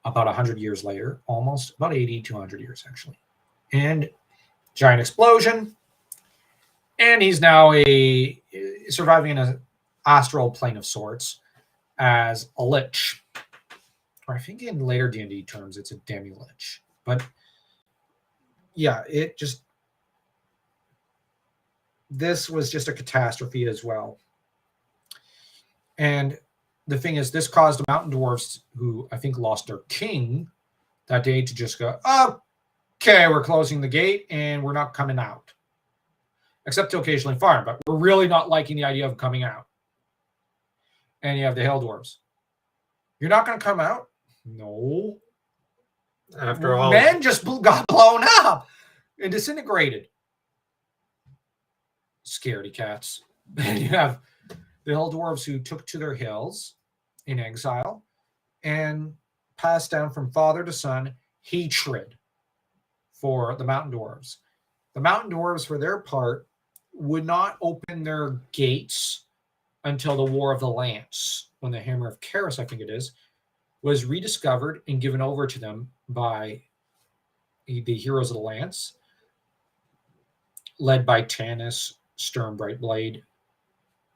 about 100 years later, almost, about 80 to 100 years, actually. And giant explosion. And he's now surviving in an astral plane of sorts as a lich. Or I think in later D&D terms, it's a demi-lich. But yeah, this was just a catastrophe as well. And the thing is, this caused the mountain dwarves, who I think lost their king that day, to just go, okay, we're closing the gate and we're not coming out. Except to occasionally fire, but we're really not liking the idea of coming out. And you have the hill dwarves. You're not going to come out? No. After all, men just got blown up and disintegrated. Scaredy cats. And you have the hill dwarves who took to their hills in exile and passed down from father to son hatred for the mountain dwarves. The mountain dwarves, for their part, would not open their gates until the War of the Lance, when the Hammer of Karis, I think it is, was rediscovered and given over to them by the Heroes of the Lance, led by Tanis, Stern Brightblade.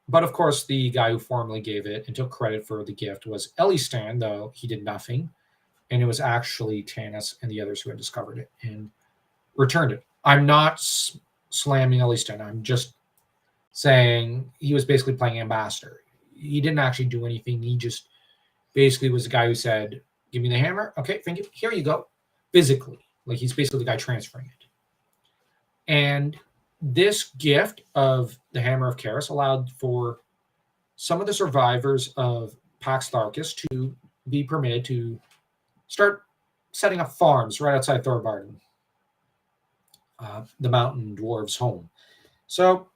But of course, the guy who formally gave it and took credit for the gift was Elistan, though he did nothing. And it was actually Tanis and the others who had discovered it and returned it. I'm not slamming Elistan. I'm just saying he was basically playing ambassador. He didn't actually do anything. He just basically was the guy who said, give me the hammer. Okay, thank you. Here you go. Physically. Like, he's basically the guy transferring it. And this gift of the Hammer of Karis allowed for some of the survivors of Pax Tharkus to be permitted to start setting up farms right outside Thorbarden, the mountain dwarves' home. So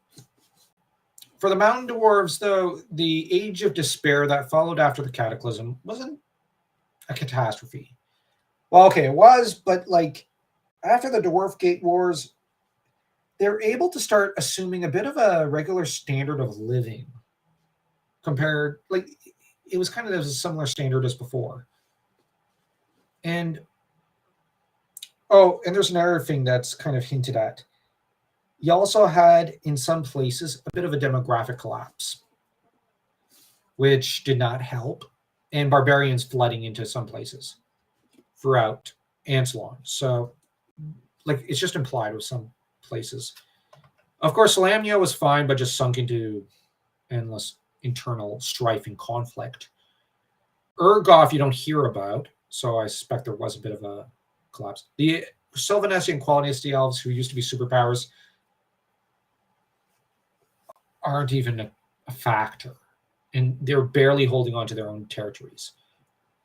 for the mountain dwarves, though, the age of despair that followed after the Cataclysm wasn't a catastrophe. Well, okay, it was, but like after the Dwarf Gate Wars, they were able to start assuming a bit of a regular standard of living compared, like, it was kind of a similar standard as before. And oh, and there's another thing that's kind of hinted at. You also had, in some places, a bit of a demographic collapse, which did not help, and barbarians flooding into some places throughout Ansalon. So, like, it's just implied with some places. Of course, Salamnia was fine, but just sunk into endless internal strife and conflict. Urgoff, you don't hear about, so I suspect there was a bit of a collapse. The Sylvanesi and Quality elves, who used to be superpowers, aren't even a factor, and they're barely holding on to their own territories.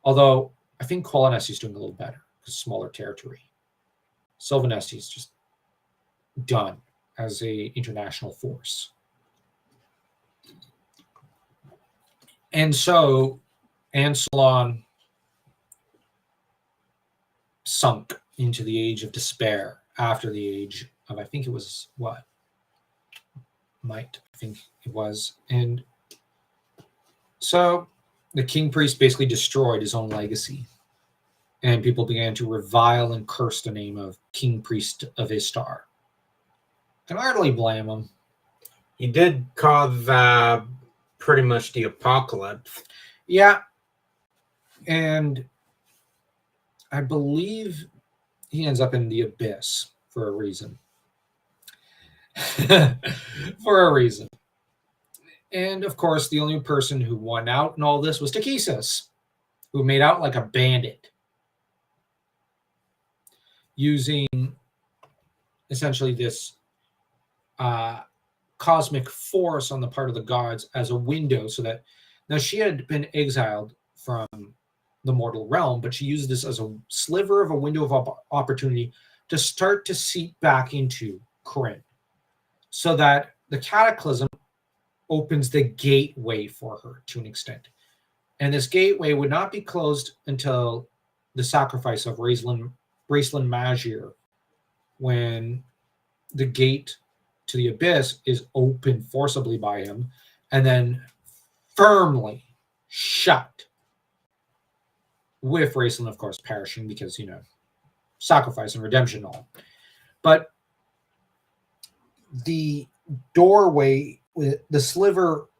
Although I think Qualinesi is doing a little better because smaller territory. Sylvanesi is just done as a international force. And so Ansalon sunk into the age of despair after the age of, I think it was what? I think it was. And so the king priest basically destroyed his own legacy. And people began to revile and curse the name of king priest of Istar. Can hardly blame him. He did cause pretty much the apocalypse. Yeah. And I believe he ends up in the abyss for a reason. For a reason. And of course, the only person who won out in all this was Takhisis, who made out like a bandit, using essentially this cosmic force on the part of the gods as a window, so that now she had been exiled from the mortal realm, but she used this as a sliver of a window of opportunity to start to seep back into Krynn, so that the Cataclysm opens the gateway for her to an extent. And this gateway would not be closed until the sacrifice of Raistlin Magir, when the gate to the abyss is opened forcibly by him and then firmly shut, with Raistlin, of course, perishing because, sacrifice and redemption all. But the doorway, the sliver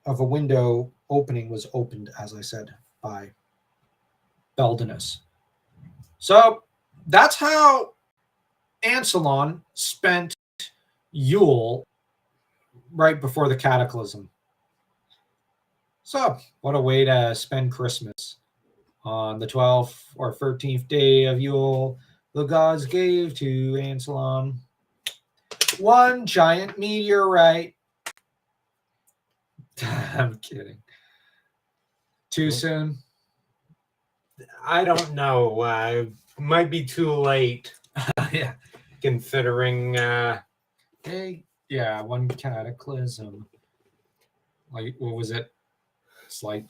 of a window opening, was opened, as I said, by Beldenus. So that's how Ansalon spent Yule right before the Cataclysm. So what a way to spend Christmas. On the 12th or 13th day of Yule, the gods gave to Ansalon one giant meteorite. I'm kidding. Too soon? I don't know. Might be too late. Yeah. Considering one cataclysm. Like, what was it? It's like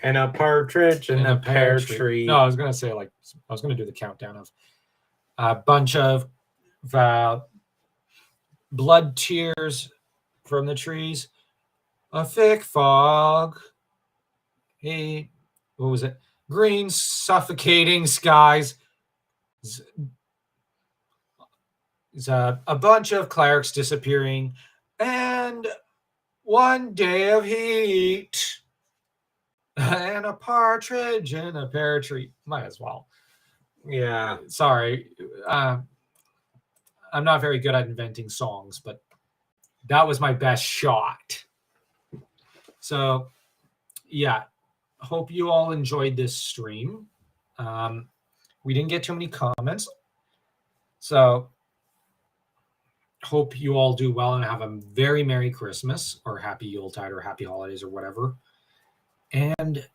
and a partridge and a pear tree. No, I was gonna say, like, I was gonna do the countdown of a bunch of blood tears from the trees, a thick fog, what was it? Green suffocating skies. A bunch of clerics disappearing, and one day of heat, and a partridge in a pear tree. Might as well. Yeah. Sorry. I'm not very good at inventing songs, but that was my best shot. So, yeah. Hope you all enjoyed this stream. We didn't get too many comments. So, hope you all do well and have a very Merry Christmas, or Happy Yuletide, or Happy Holidays, or whatever. And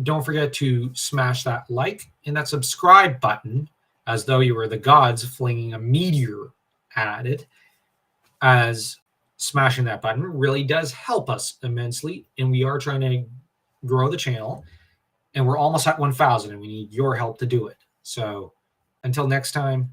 don't forget to smash that like and that subscribe button, as though you were the gods flinging a meteor at it, as smashing that button really does help us immensely. And we are trying to grow the channel, and we're almost at 1,000, and we need your help to do it. So until next time,